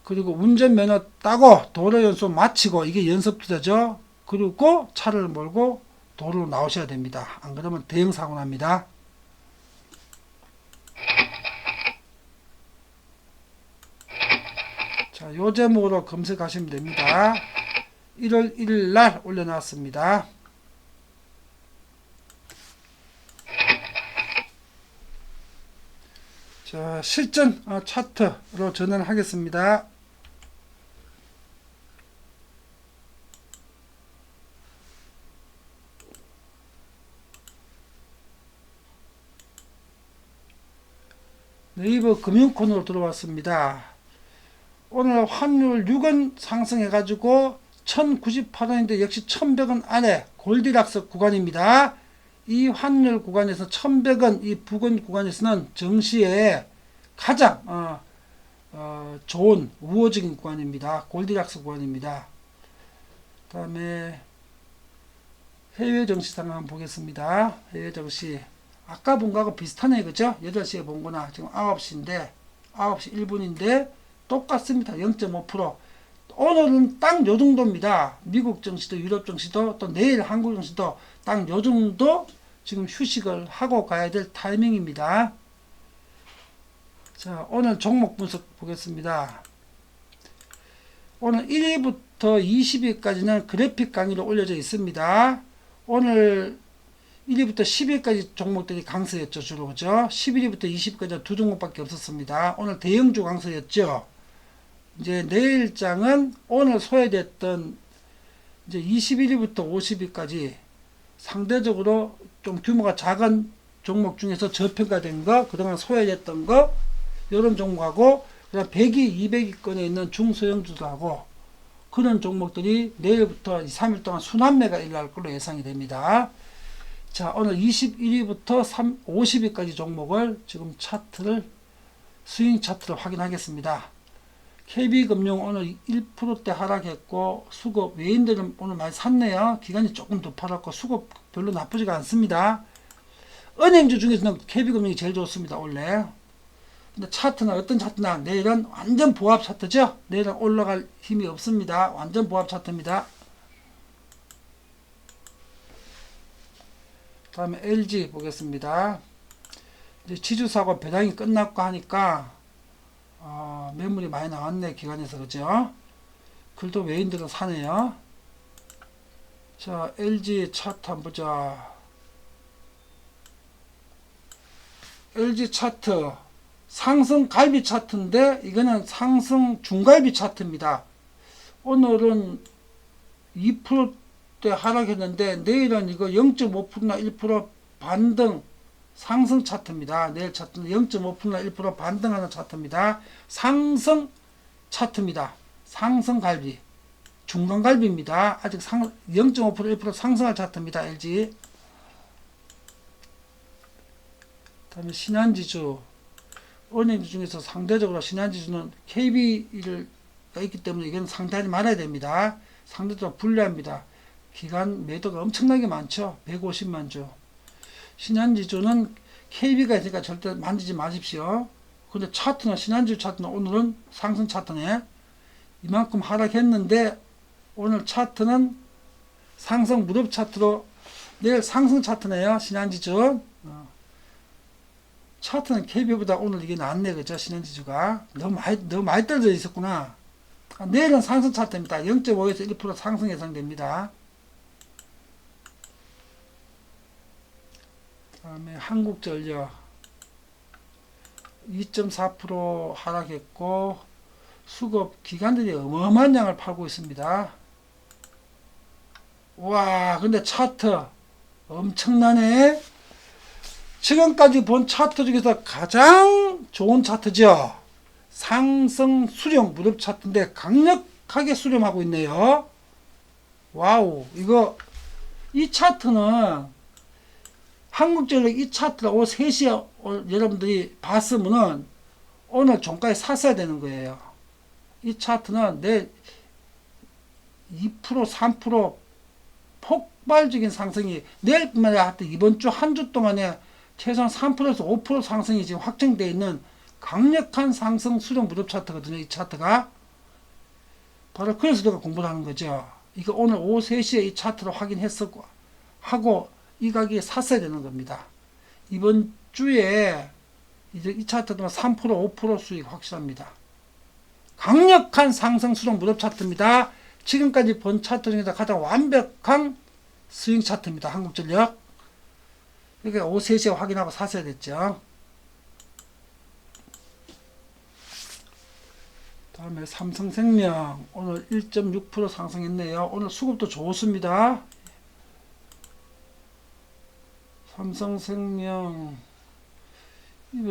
그리고 운전면허 따고 도로연수 마치고, 이게 연습투자죠. 그리고 차를 몰고 도로로 나오셔야 됩니다. 안 그러면 대형사고 납니다. 자, 요 제목으로 검색하시면 됩니다. 1월 1일 날 올려놨습니다. 자, 실전 차트로 전환하겠습니다. 네이버 금융코너로 들어왔습니다. 오늘 환율 6원 상승해가지고 1098원인데 역시 1100원 안에 골디락스 구간입니다. 이 환율 구간에서 1100원 이 부근 구간에서는 정시에 가장 좋은 우호적인 구간입니다. 골디락스 구간입니다. 그 다음에 해외 정시상 한번 보겠습니다. 해외 정시 아까 본 거하고 비슷하네, 그죠? 8시에 본 거나 지금 9시인데 9시 1분인데 똑같습니다. 0.5%. 오늘은 딱 요 정도입니다. 미국 정시도 유럽 정시도 또 내일 한국 정시도 딱 요 정도 지금 휴식을 하고 가야 될 타이밍입니다. 자, 오늘 종목 분석 보겠습니다. 오늘 1위부터 20위까지는 그래픽 강의로 올려져 있습니다. 오늘 1위부터 10위까지 종목들이 강세였죠, 주로. 그죠? 11위부터 20위까지 두 종목밖에 없었습니다. 오늘 대형주 강세였죠. 이제 내일장은 오늘 소외됐던 이제 21위부터 50위까지 상대적으로 좀 규모가 작은 종목 중에서 저평가된 거, 그동안 소외됐던 거, 이런 종목하고, 그다음 100위, 200위권에 있는 중소형주들하고, 그런 종목들이 내일부터 2, 3일 동안 순환매가 일어날 걸로 예상이 됩니다. 자, 오늘 21위부터 50위까지 종목을 지금 차트를, 스윙 차트를 확인하겠습니다. KB금융 오늘 1%대 하락했고, 수급, 외인들은 오늘 많이 샀네요. 기간이 조금 더 팔았고, 수급 별로 나쁘지가 않습니다. 은행주 중에서는 KB금융이 제일 좋습니다, 원래. 근데 차트는 어떤 차트나, 내일은 완전 보합 차트죠? 내일은 올라갈 힘이 없습니다. 완전 보합 차트입니다. 다음에 LG 보겠습니다. 이제 지주사고 배당이 끝났고 하니까, 매물이 많이 나왔네, 기관에서. 그죠? 글도 외인들은 사네요. 자, LG 차트 한번 보자. LG 차트 상승 갈비 차트인데 이거는 상승 중갈비 차트입니다. 오늘은 2%대 하락했는데 내일은 이거 0.5%나 1% 반등 상승 차트입니다. 내일 차트는 0.5%나 1% 반등하는 차트입니다. 상승 차트입니다. 상승 갈비 중간 갈비입니다. 아직 0.5% 1% 상승할 차트입니다. LG. 다음에 신한지주, 은행주 중에서 상대적으로 신한지주는 KB가 있기 때문에 이건 상대하지 말아야 됩니다. 상대적으로 불리합니다. 기간 매도가 엄청나게 많죠. 150만 주. 신한지주는 KB가 있으니까 절대 만지지 마십시오. 근데 차트는, 신한지주 차트는 오늘은 상승 차트네. 이만큼 하락했는데 오늘 차트는 상승 무릎 차트로, 내일 상승 차트네요. 신한지주. 차트는 KB보다 오늘 이게 낫네, 그죠? 신한지주가. 너무 많이 떨어져 있었구나. 내일은 상승 차트입니다. 0.5에서 1% 상승 예상됩니다. 다음에 한국전력 2.4% 하락했고, 수급 기관들이 어마어마한 양을 팔고 있습니다. 와, 근데 차트 엄청나네. 지금까지 본 차트 중에서 가장 좋은 차트죠. 상승 수렴 무릎 차트인데 강력하게 수렴하고 있네요. 와우, 이 차트는 한국전력 이 차트를 오후 3시에 여러분들이 봤으면은 오늘 종가에 샀어야 되는 거예요. 이 차트는 내일 2%, 3% 폭발적인 상승이, 내일뿐만 아니라 이번 주 한 주 동안에 최소한 3%에서 5% 상승이 지금 확정되어 있는 강력한 상승 수렴 무릎 차트거든요. 이 차트가. 바로 그래서 제가 공부를 하는 거죠. 이거 오늘 오후 3시에 이 차트를 확인했었고, 하고 이 가격에 샀어야 되는 겁니다. 이번 주에 이제 이 차트도 3%, 5% 수익 확실합니다. 강력한 상승 수렴 무릎 차트입니다. 지금까지 본 차트 중에서 가장 완벽한 스윙 차트입니다. 한국전력. 그러니까 오후 3시에 확인하고 샀어야 됐죠. 다음에 삼성생명 오늘 1.6% 상승했네요. 오늘 수급도 좋습니다. 삼성생명,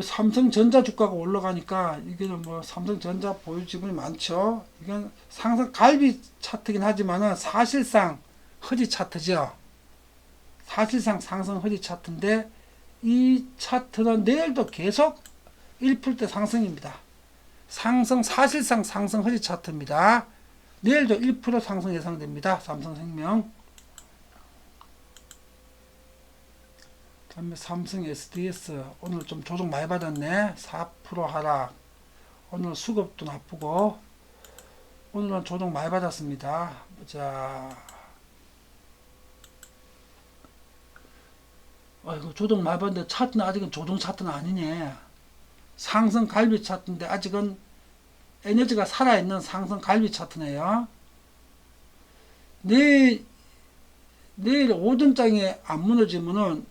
삼성전자 주가가 올라가니까 이게는 뭐 삼성전자 보유 지분이 많죠. 이건 상승 갈비 차트긴 하지만은 사실상 허리 차트죠. 사실상 상승 허리 차트인데 이 차트는 내일도 계속 1%대 상승입니다. 사실상 상승 허리 차트입니다. 내일도 1% 상승 예상됩니다. 삼성생명. 다음에 삼성 SDS 오늘 좀 조정 많이 받았네. 4% 하락. 오늘 수급도 나쁘고 오늘은 조정 많이 받았습니다. 자, 이거 조정 많이 받는데 차트는 아직은 조정 차트는 아니네. 상승 갈비 차트인데 아직은 에너지가 살아있는 상승 갈비 차트네요. 내일 오전장에 안 무너지면은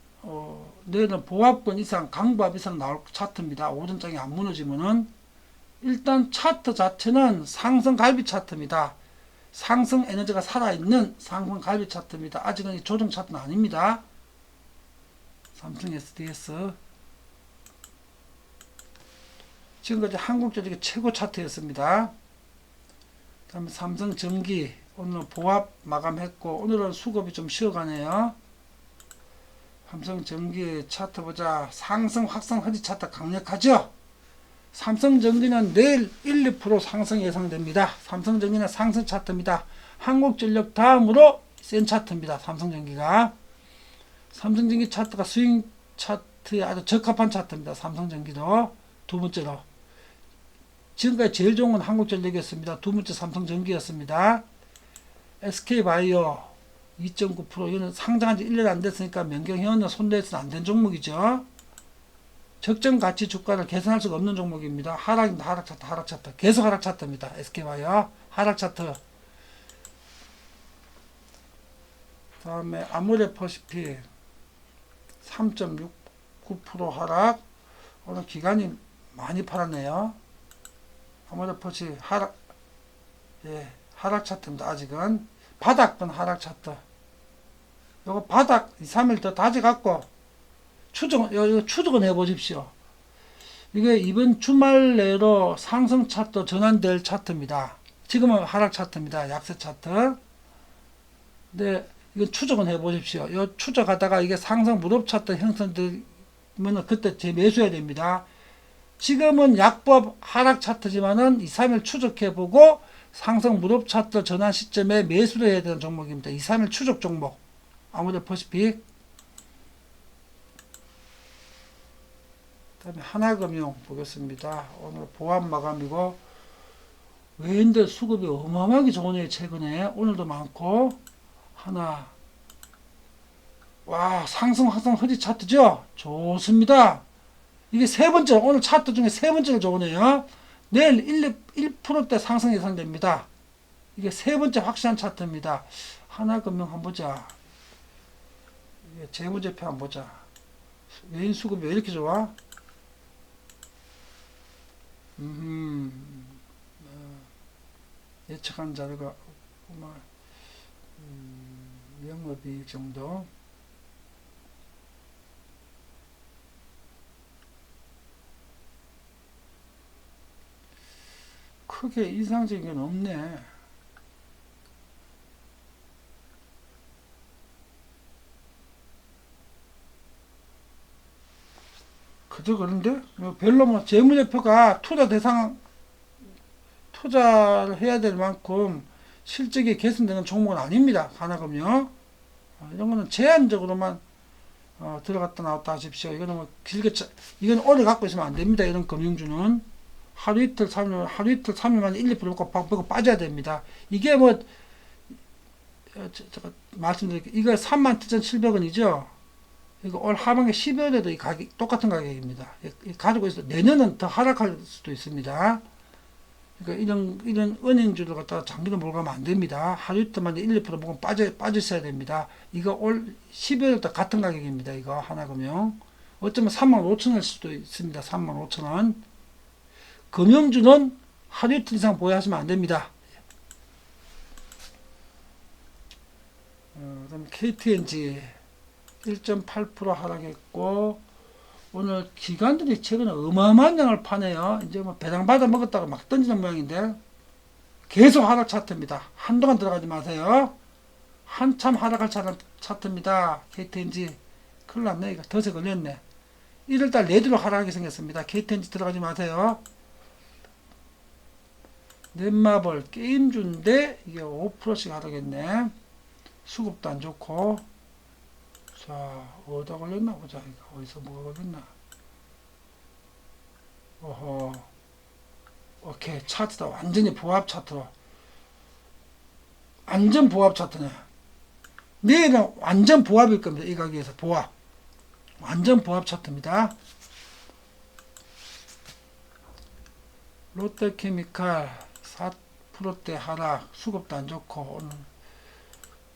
내일은 보합권 이상 강보합 이상 나올 차트입니다. 오전장에 안 무너지면은 일단 차트 자체는 상승 갈비 차트입니다. 상승 에너지가 살아있는 상승 갈비 차트입니다. 아직은 조정 차트는 아닙니다. 삼성 SDS 지금까지 한국전력의 최고 차트였습니다. 다음에 삼성전기 오늘 보합 마감했고 오늘은 수급이 좀 쉬어가네요. 삼성전기 차트 보자. 상승 확산 허리 차트 강력하죠. 삼성전기는 내일 1, 2% 상승 예상됩니다. 삼성전기는 상승 차트입니다. 한국전력 다음으로 센 차트입니다. 삼성전기가. 삼성전기 차트가 스윙 차트에 아주 적합한 차트입니다. 삼성전기도 두 번째로. 지금까지 제일 좋은 건 한국전력이었습니다. 두 번째 삼성전기였습니다. SK바이오 2.9% 이거는 상장한 지 1년 안 됐으니까 명경회원은 손대서는 안 된 종목이죠. 적정 가치 주가를 개선할 수가 없는 종목입니다. 하락입니다. 하락 차트, 하락 차트. 계속 하락 차트입니다. SK바이오 하락 차트. 다음에 아모레퍼시픽 3.69% 하락. 오늘 기간이 많이 팔았네요. 아모레퍼시픽 하락, 예, 하락 차트입니다. 아직은 바닥권 하락 차트. 요거 바닥 2, 3일 더 다져갖고 추적은 해보십시오. 이게 이번 주말 내로 상승 차트 전환될 차트입니다. 지금은 하락 차트입니다. 약세 차트. 근데 이건 추적은 해보십시오. 요 추적하다가 이게 상승 무릎 차트 형성되면 그때 재매수해야 됩니다. 지금은 약보합 하락 차트지만은 2, 3일 추적해보고 상승 무릎 차트 전환 시점에 매수를 해야 되는 종목입니다. 2, 3일 추적 종목. 아모레퍼시픽. 다음에 하나금융 보겠습니다. 오늘 보합 마감이고 외인들 수급이 어마어마하게 좋으네요. 최근에 오늘도 많고. 하나, 와, 상승 확산 허리 차트죠. 좋습니다. 이게 세 번째, 오늘 차트 중에 세 번째로 좋으네요. 내일 1%대 상승 예상됩니다. 이게 세 번째 확실한 차트입니다. 하나금융 한번 보자. 재무제표 한번 보자. 외인 수급이 왜 이렇게 좋아? 예측한 자료가 영업이익 정도. 크게 이상적인 건 없네. 그저 그런데 별로 뭐 재무제표가 투자를 해야 될 만큼 실적이 개선되는 종목은 아닙니다. 하나금융. 이런 거는 제한적으로만 들어갔다 나왔다 하십시오. 이거는 뭐 이건 오래 갖고 있으면 안 됩니다. 이런 금융주는 하루 이틀 3일만 1, 2% 먹고 빠져야 됩니다. 이게 뭐 제가 말씀드릴게요. 이거 37,700원이죠. 이거 올 하반기 12월에도 이 가격 똑같은 가격입니다. 가지고 있어 내년은 더 하락할 수도 있습니다. 그러니까 이런 은행주를 갖다가 장기로 몰고 가면 안 됩니다. 하루 이틀만 1, 2% 먹으면 빠져있어야 됩니다. 이거 올 12월에도 같은 가격입니다. 이거 하나금융. 어쩌면 35,000원일 수도 있습니다. 35,000원. 금융주는 하루 이틀 이상 보유하시면 안 됩니다. 그다음 KTNG 1.8% 하락했고 오늘 기관들이 최근에 어마어마한 양을 파네요. 이제 뭐 배당 받아 먹었다가 막 던지는 모양인데 계속 하락 차트입니다. 한동안 들어가지 마세요. 한참 하락할 차트입니다. KTNG 큰일 났네. 이거 덫에 걸렸네. 1월달 내도록 하락하게 생겼습니다. KTNG 들어가지 마세요. 넷마블 게임주인데 이게 5%씩 하락했네. 수급도 안 좋고. 자, 어디다 걸렸나 보자. 이거 어디서 뭐가 걸렸나. 오호. 오케이. 차트다. 완전히 보합 차트로. 완전 보합 차트네. 내일은 완전 보합일 겁니다. 이 가격에서 보합. 완전 보합 차트입니다. 롯데케미칼 4%대 하락, 수급도 안 좋고 오늘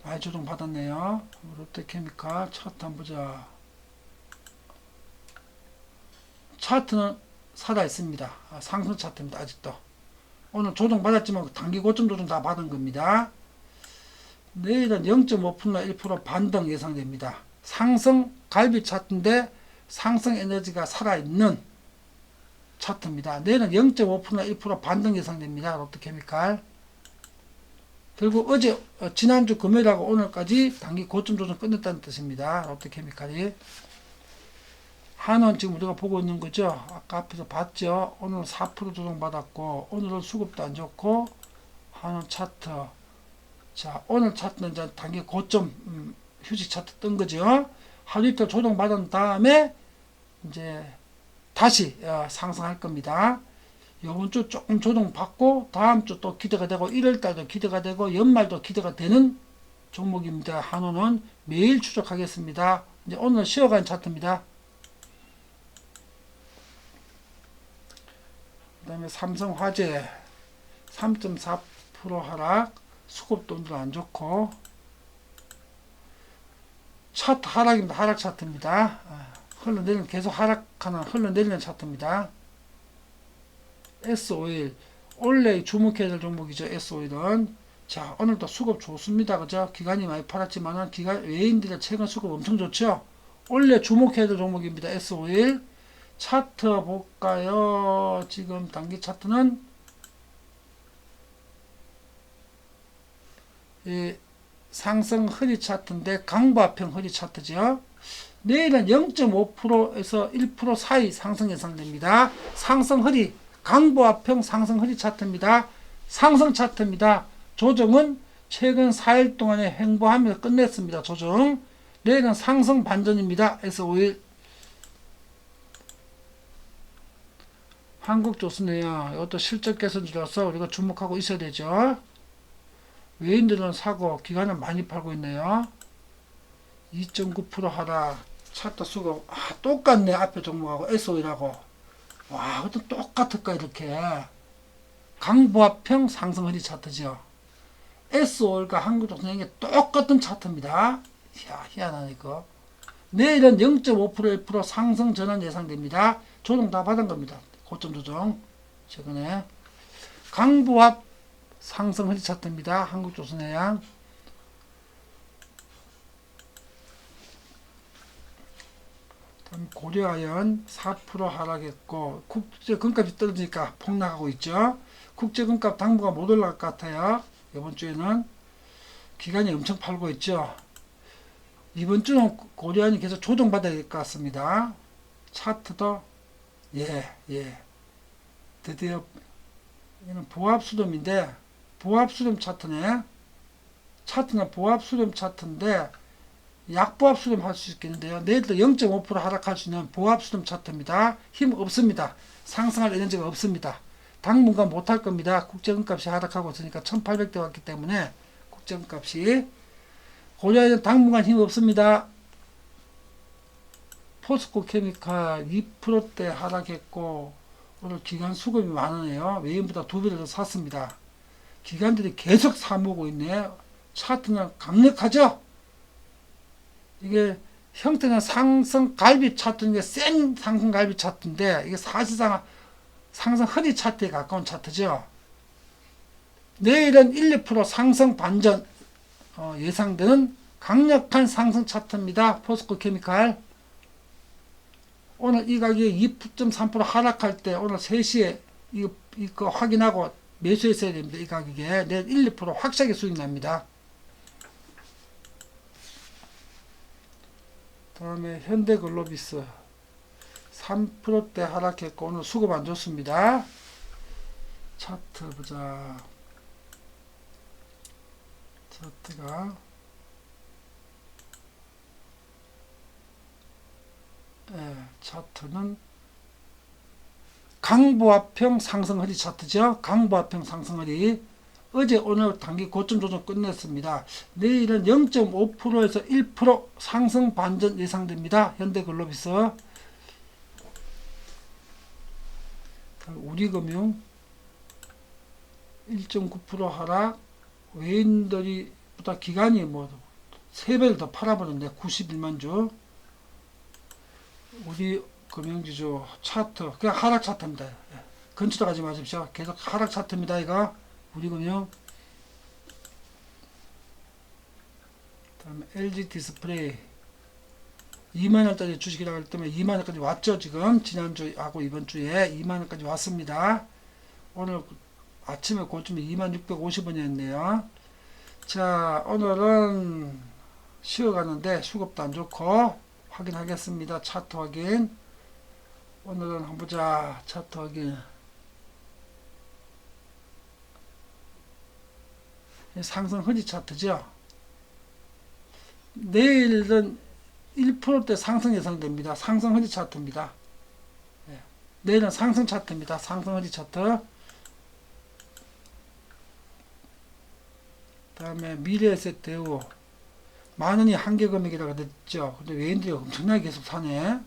많이 조정 받았네요. 롯데케미칼 차트 한번 보자. 차트는 살아 있습니다. 상승 차트입니다. 아직도 오늘 조정 받았지만 단기 고점 조정 다 받은 겁니다. 내일은 0.5%나 1% 반등 예상됩니다. 상승 갈비 차트인데 상승 에너지가 살아있는 차트입니다. 내일은 0.5%나 1% 반등 예상됩니다. 롯데케미칼. 그리고 어제 지난주 금요일하고 오늘까지 단기 고점 조정 끝냈다는 뜻입니다. 롯데케미칼이. 한원 지금 우리가 보고 있는 거죠. 아까 앞에서 봤죠. 오늘 4% 조정 받았고 오늘은 수급도 안 좋고 한원 차트. 자, 오늘 차트는 이제 단기 고점 휴식 차트 뜬 거죠. 하루 이틀 조정 받은 다음에 이제 다시 상승할 겁니다. 이번 주 조금 조정 받고 다음 주 또 기대가 되고 1월 달도 기대가 되고 연말도 기대가 되는 종목입니다. 한원은 매일 추적하겠습니다. 이제 오늘 쉬어간 차트입니다. 그 다음에 삼성화재 3.4% 하락, 수급도 오늘 안 좋고 차트 하락입니다. 하락 차트입니다. 흘러내리는 계속 하락하는 흘러내리는 차트입니다. S-오일 원래 주목해야 될 종목이죠. S-오일은 자 오늘도 수급 좋습니다. 그죠? 기관이 많이 팔았지만은 기관 외인들의 최근 수급 엄청 좋죠. 원래 주목해야 될 종목입니다. S-오일 차트 볼까요? 지금 단기 차트는 상승 허리 차트인데 강보합형 허리 차트죠. 내일은 0.5%에서 1% 사이 상승 예상됩니다. 상승 허리 강보합형 상승 허리 차트입니다. 상승 차트입니다. 조정은 최근 4일 동안에 횡보하면서 끝냈습니다. 조정. 내일은 상승 반전입니다. S-오일. 한국조선해양 이것도 실적 개선주라서 우리가 주목하고 있어야 되죠. 외인들은 사고 기관은 많이 팔고 있네요. 2.9% 하락. 차트 수급 똑같네. 앞에 종목하고 S-오일하고 와 그것도 똑같을까 이렇게. 강보합형 상승 허리 차트죠. S-오일과 한국조선해양이 똑같은 차트입니다. 이야 희한하네 이거. 내일은 0.5% 1% 상승 전환 예상됩니다. 조정 다 받은 겁니다. 고점 조정 최근에. 강보합 상승 허리 차트입니다. 한국조선해양. 고려아연 4% 하락했고 국제 금값이 떨어지니까 폭락하고 있죠. 국제 금값 당분간 못 올라갈 것 같아요. 이번 주에는 기관이 엄청 팔고 있죠. 이번 주는 고려아연이 계속 조정받아야 될 것 같습니다. 차트도 드디어 이는 보합수렴인데 보합수렴 차트네. 차트는 보합수렴 차트인데 약보합수렴 할 수 있겠는데요. 내일도 0.5% 하락할 수 있는 보합수렴 차트입니다. 힘 없습니다. 상승할 에너지가 없습니다. 당분간 못할 겁니다. 국제금값이 하락하고 있으니까 1800대 왔기 때문에 국제금값이. 고려아연 당분간 힘 없습니다. 포스코 케미칼 2%대 하락했고 오늘 기관 수급이 많으네요. 외인보다 2배를 더 샀습니다. 기관들이 계속 사모으고 있네요. 차트는 강력하죠. 이게 형태는 상승 갈비 차트인 게 센 상승 갈비 차트인데 이게 사실상 상승 허리 차트에 가까운 차트죠. 내일은 1, 2% 상승 반전 예상되는 강력한 상승 차트입니다. 포스코 케미칼. 오늘 이 가격이 2.3% 하락할 때 오늘 3시에 이거 확인하고 매수했어야 됩니다. 이 가격에. 내일 1, 2% 확실하게 수익 납니다. 다음에 현대글로비스 3%대 하락했고 오늘 수급 안 좋습니다. 차트 보자. 차트가 차트는 강보합형 상승허리 차트죠. 강보합형 상승허리. 어제 오늘 단기 고점 조정 끝냈습니다. 내일은 0.5%에서 1% 상승 반전 예상됩니다. 현대글로비스. 우리금융 1.9% 하락. 외인들이 보다 기간이 뭐 3배를 더 팔아버렸네. 91만 주. 우리 금융지주 차트 그냥 하락 차트입니다. 근처 들어가지 마십시오. 계속 하락 차트입니다. 이거 우리금융. 다음에 LG 디스플레이 2만원짜리 주식이라고 할 때문에 2만원까지 왔죠. 지금 지난주하고 이번주에 2만원까지 왔습니다. 오늘 아침에 고점이 2650원이었네요. 자, 오늘은 쉬어가는데 수급도 안 좋고 확인하겠습니다. 차트 확인. 오늘은 한번 보자. 차트 확인. 상승 허리 차트죠. 내일은 1%대 상승 예상됩니다. 상승 허리 차트입니다. 내일은 상승 차트입니다. 상승 허리 차트. 다음에 미래에셋 대우 만원이 한계 금액이라고 됐죠. 근데 외인들이 엄청나게 계속 사네.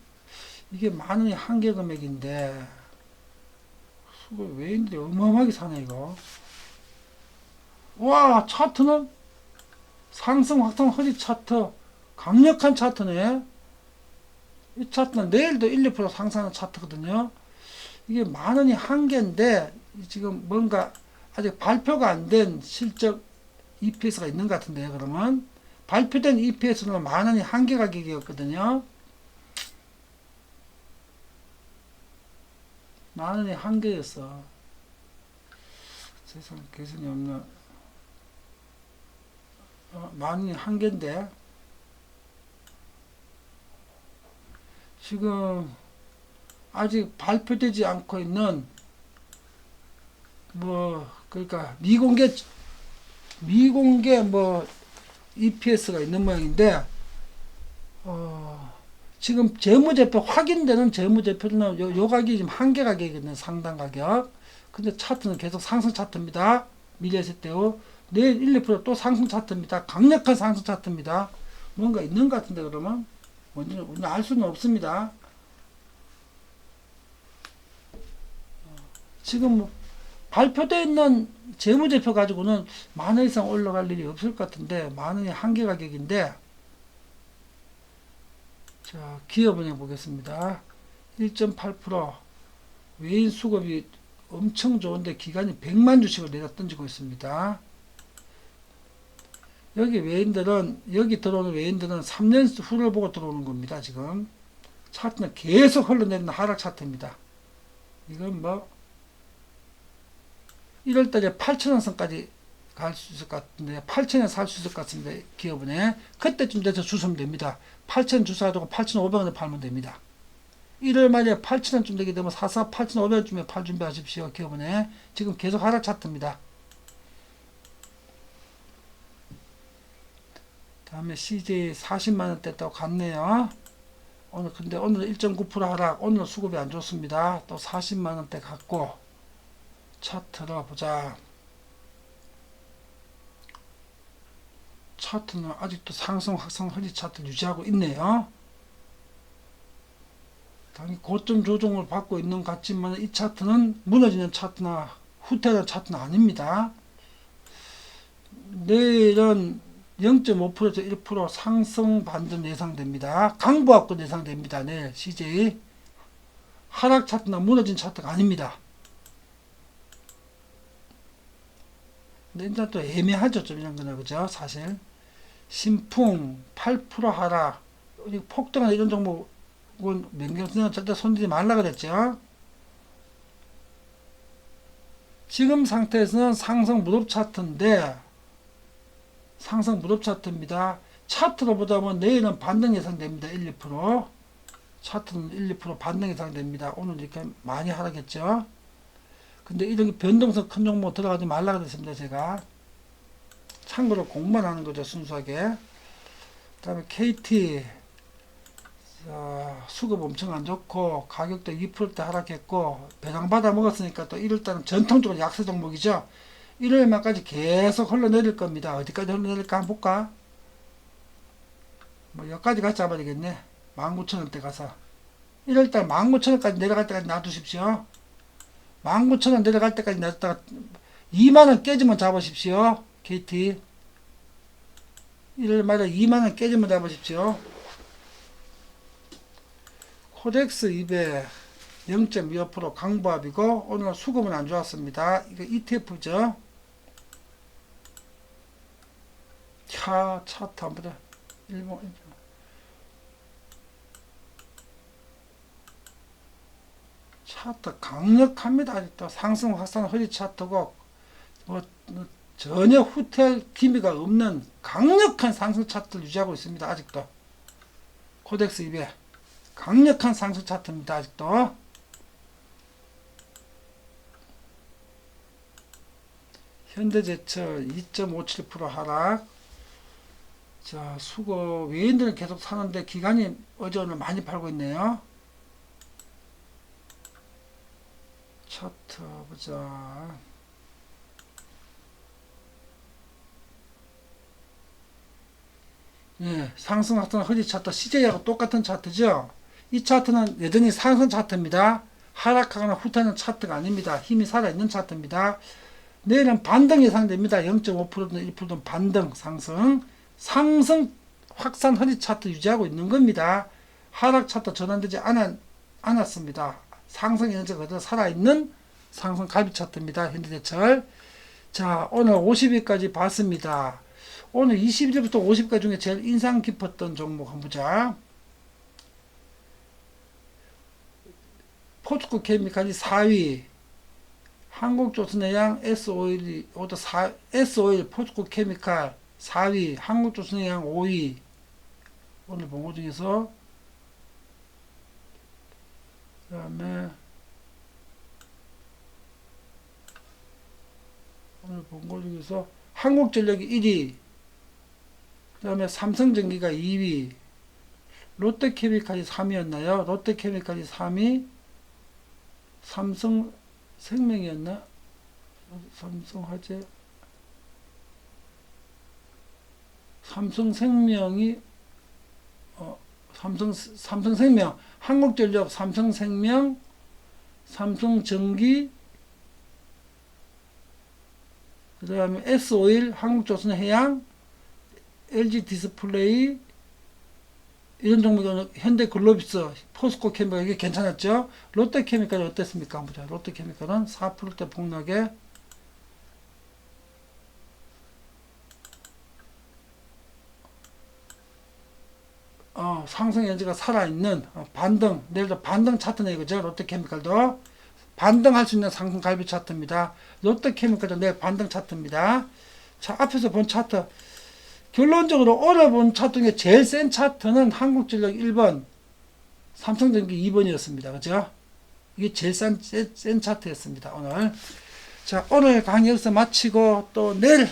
이게 만원이 한계 금액인데 외인들이 어마어마하게 사네 이거. 와, 차트는 상승 확성 허리 차트 강력한 차트네. 이 차트는 내일도 1, 2% 상승하는 차트거든요. 이게 만원이 한계인데 지금 뭔가 아직 발표가 안 된 실적 EPS가 있는 것 같은데요. 그러면 발표된 EPS는 만원이 한계 가격이었거든요. 만원이 한계였어. 세상 개선이 없는. 만원이 한계인데 지금 아직 발표되지 않고 있는 뭐 그러니까 미공개 뭐 EPS가 있는 모양인데 지금 재무제표 확인되는 재무제표는 요 가격이 지금 한계 가격이거든요. 상당 가격. 근데 차트는 계속 상승 차트입니다. 미래에셋 대우 내일 1, 2%또 상승 차트입니다. 강력한 상승 차트입니다. 뭔가 있는 것 같은데 그러면 우리는 알 수는 없습니다. 지금 뭐 발표되어 있는 재무제표 가지고는 만원 이상 올라갈 일이 없을 것 같은데 만원이 한계 가격인데 자 기업은 해보겠습니다. 1.8% 외인 수급이 엄청 좋은데 기간이 100만 주씩을 내다 던지고 있습니다. 여기 들어오는 외인들은 3년 후를 보고 들어오는 겁니다. 지금 차트는 계속 흘러내리는 하락 차트입니다. 이건 뭐 1월달에 8,000원 선까지 갈 수 있을 것 같은데 8,000원 살 수 있을 것 같습니다. 기업은에 그때쯤 돼서 주시면 됩니다. 8,000원 주사가지고 8,500원에 팔면 됩니다. 1월 말에 8,000원쯤 되게 되면 사서 8,500원쯤에 팔 준비하십시오. 기업은에 지금 계속 하락 차트입니다. 다음에 CJ 40만원대 또 갔네요. 근데 오늘 1.9% 하락. 오늘 수급이 안 좋습니다. 또 40만원대 갔고 차트로 보자. 차트는 아직도 상승 확성 허리 차트 유지하고 있네요. 당연히 고점 조정을 받고 있는 것 같지만 이 차트는 무너지는 차트나 후퇴하는 차트는 아닙니다. 내일은 0.5%에서 1% 상승 반등 예상됩니다. 강보합권 예상됩니다. 내일 CJ 하락 차트나 무너진 차트가 아닙니다. 근데 일단 또 애매하죠. 좀 이런 거는 그죠? 사실 신풍 8% 하락 폭등한 이런 종목은 명경선생은 절대 손들지 말라 그랬죠. 지금 상태에서는 상승 무릎 차트인데 상승 무릎 차트입니다. 차트로 보다 보면 내일은 반등 예상됩니다. 1, 2%. 차트는 1, 2% 반등 예상됩니다. 오늘 이렇게 많이 하락했죠. 근데 이런 변동성 큰 종목 들어가지 말라 그랬습니다. 제가 참고로 공부만 하는 거죠. 순수하게. 그 다음에 KT 수급 엄청 안 좋고 가격도 2%대 하락했고 배당 받아 먹었으니까 또 1월달은 전통적으로 약세 종목이죠. 1월 말까지 계속 흘러내릴 겁니다. 어디까지 흘러내릴까 한번 볼까? 뭐 여기까지 같이 잡아야 되겠네. 19,000원대 가서 1월달 19,000원까지 내려갈 때까지 놔두십시오. 19,000원 내려갈 때까지 놔뒀다가 2만원 깨지면 잡으십시오. KT. 일요일마다 2만원 깨지면 잡으십시오. 코덱스 200 0.25% 강보합이고 오늘 수급은 안 좋았습니다. 이거 ETF죠. 차트 한번 보자. 일본 차트 강력합니다. 아직도 상승 확산 허리 차트고 뭐 전혀 후퇴할 기미가 없는 강력한 상승 차트를 유지하고 있습니다. 아직도 코덱스 200 강력한 상승 차트입니다. 아직도. 현대제철 2.57% 하락. 자, 수거 외인들은 계속 사는데 기관이 어제 오늘 많이 팔고 있네요. 차트 보자. 예, 상승 하락 허리 차트 CJ하고 똑같은 차트죠. 이 차트는 여전히 상승 차트입니다. 하락하거나 후퇴하는 차트가 아닙니다. 힘이 살아있는 차트입니다. 내일은 반등 예상됩니다. 0.5%든 1%든 반등 상승. 상승 확산 허리 차트 유지하고 있는 겁니다. 하락 차트 전환되지 않았습니다. 상승 에너지가 그대로 살아있는 상승 갈비 차트입니다. 현대제철. 자, 오늘 50일까지 봤습니다. 오늘 21일부터 50일까지 중에 제일 인상 깊었던 종목 한번 보자. 포스코 케미칼이 4위. 한국조선해양 S-오일이 S-오일 포스코 케미칼 4위, 한국조선해양 5위. 오늘 본 거 중에서 그 다음에 오늘 본 거 중에서 한국전력이 1위, 그 다음에 삼성전기가 2위, 롯데케미칼이 3위였나요? 롯데케미칼이 3위, 삼성생명이었나? 삼성화재, 삼성생명이 삼성생명, 한국전력, 삼성생명, 삼성전기, 그 다음에 S-오일, 한국조선해양, LG디스플레이, 이런 종목은 현대글로비스, 포스코케미칼 이게 괜찮았죠. 롯데케미칼이 어땠습니까? 한번 보자. 롯데케미칼은 4%대 폭락에 상승 에너지가 살아있는 반등, 내일도 반등 차트네 이거죠. 롯데케미칼도 반등할 수 있는 상승 갈비 차트입니다. 롯데케미칼도 내일 반등 차트입니다. 자, 앞에서 본 차트 결론적으로 오늘 본 차트 중에 제일 센 차트는 한국전력 1번, 삼성전기 2번이었습니다. 그죠? 이게 제일 센 차트였습니다. 오늘. 자, 오늘 강의 여기서 마치고 또 내일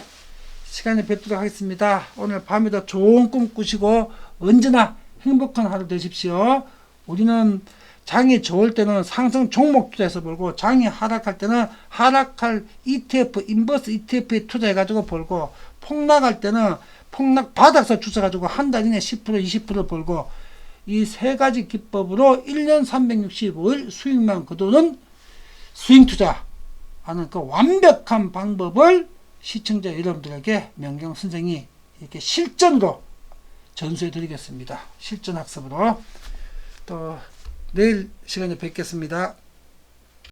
시간에 뵙도록 하겠습니다. 오늘 밤에도 좋은 꿈 꾸시고 언제나 행복한 하루 되십시오. 우리는 장이 좋을 때는 상승 종목 투자해서 벌고, 장이 하락할 때는 하락할 ETF, 인버스 ETF에 투자해가지고 벌고, 폭락할 때는 폭락 바닥서 주워가지고 한 달 이내 10%, 20% 벌고, 이 세 가지 기법으로 1년 365일 수익만 거두는 수익 투자하는 그 완벽한 방법을 시청자 여러분들에게 명경 선생이 이렇게 실전으로 전수해 드리겠습니다. 실전 학습으로. 또 내일 시간에 뵙겠습니다.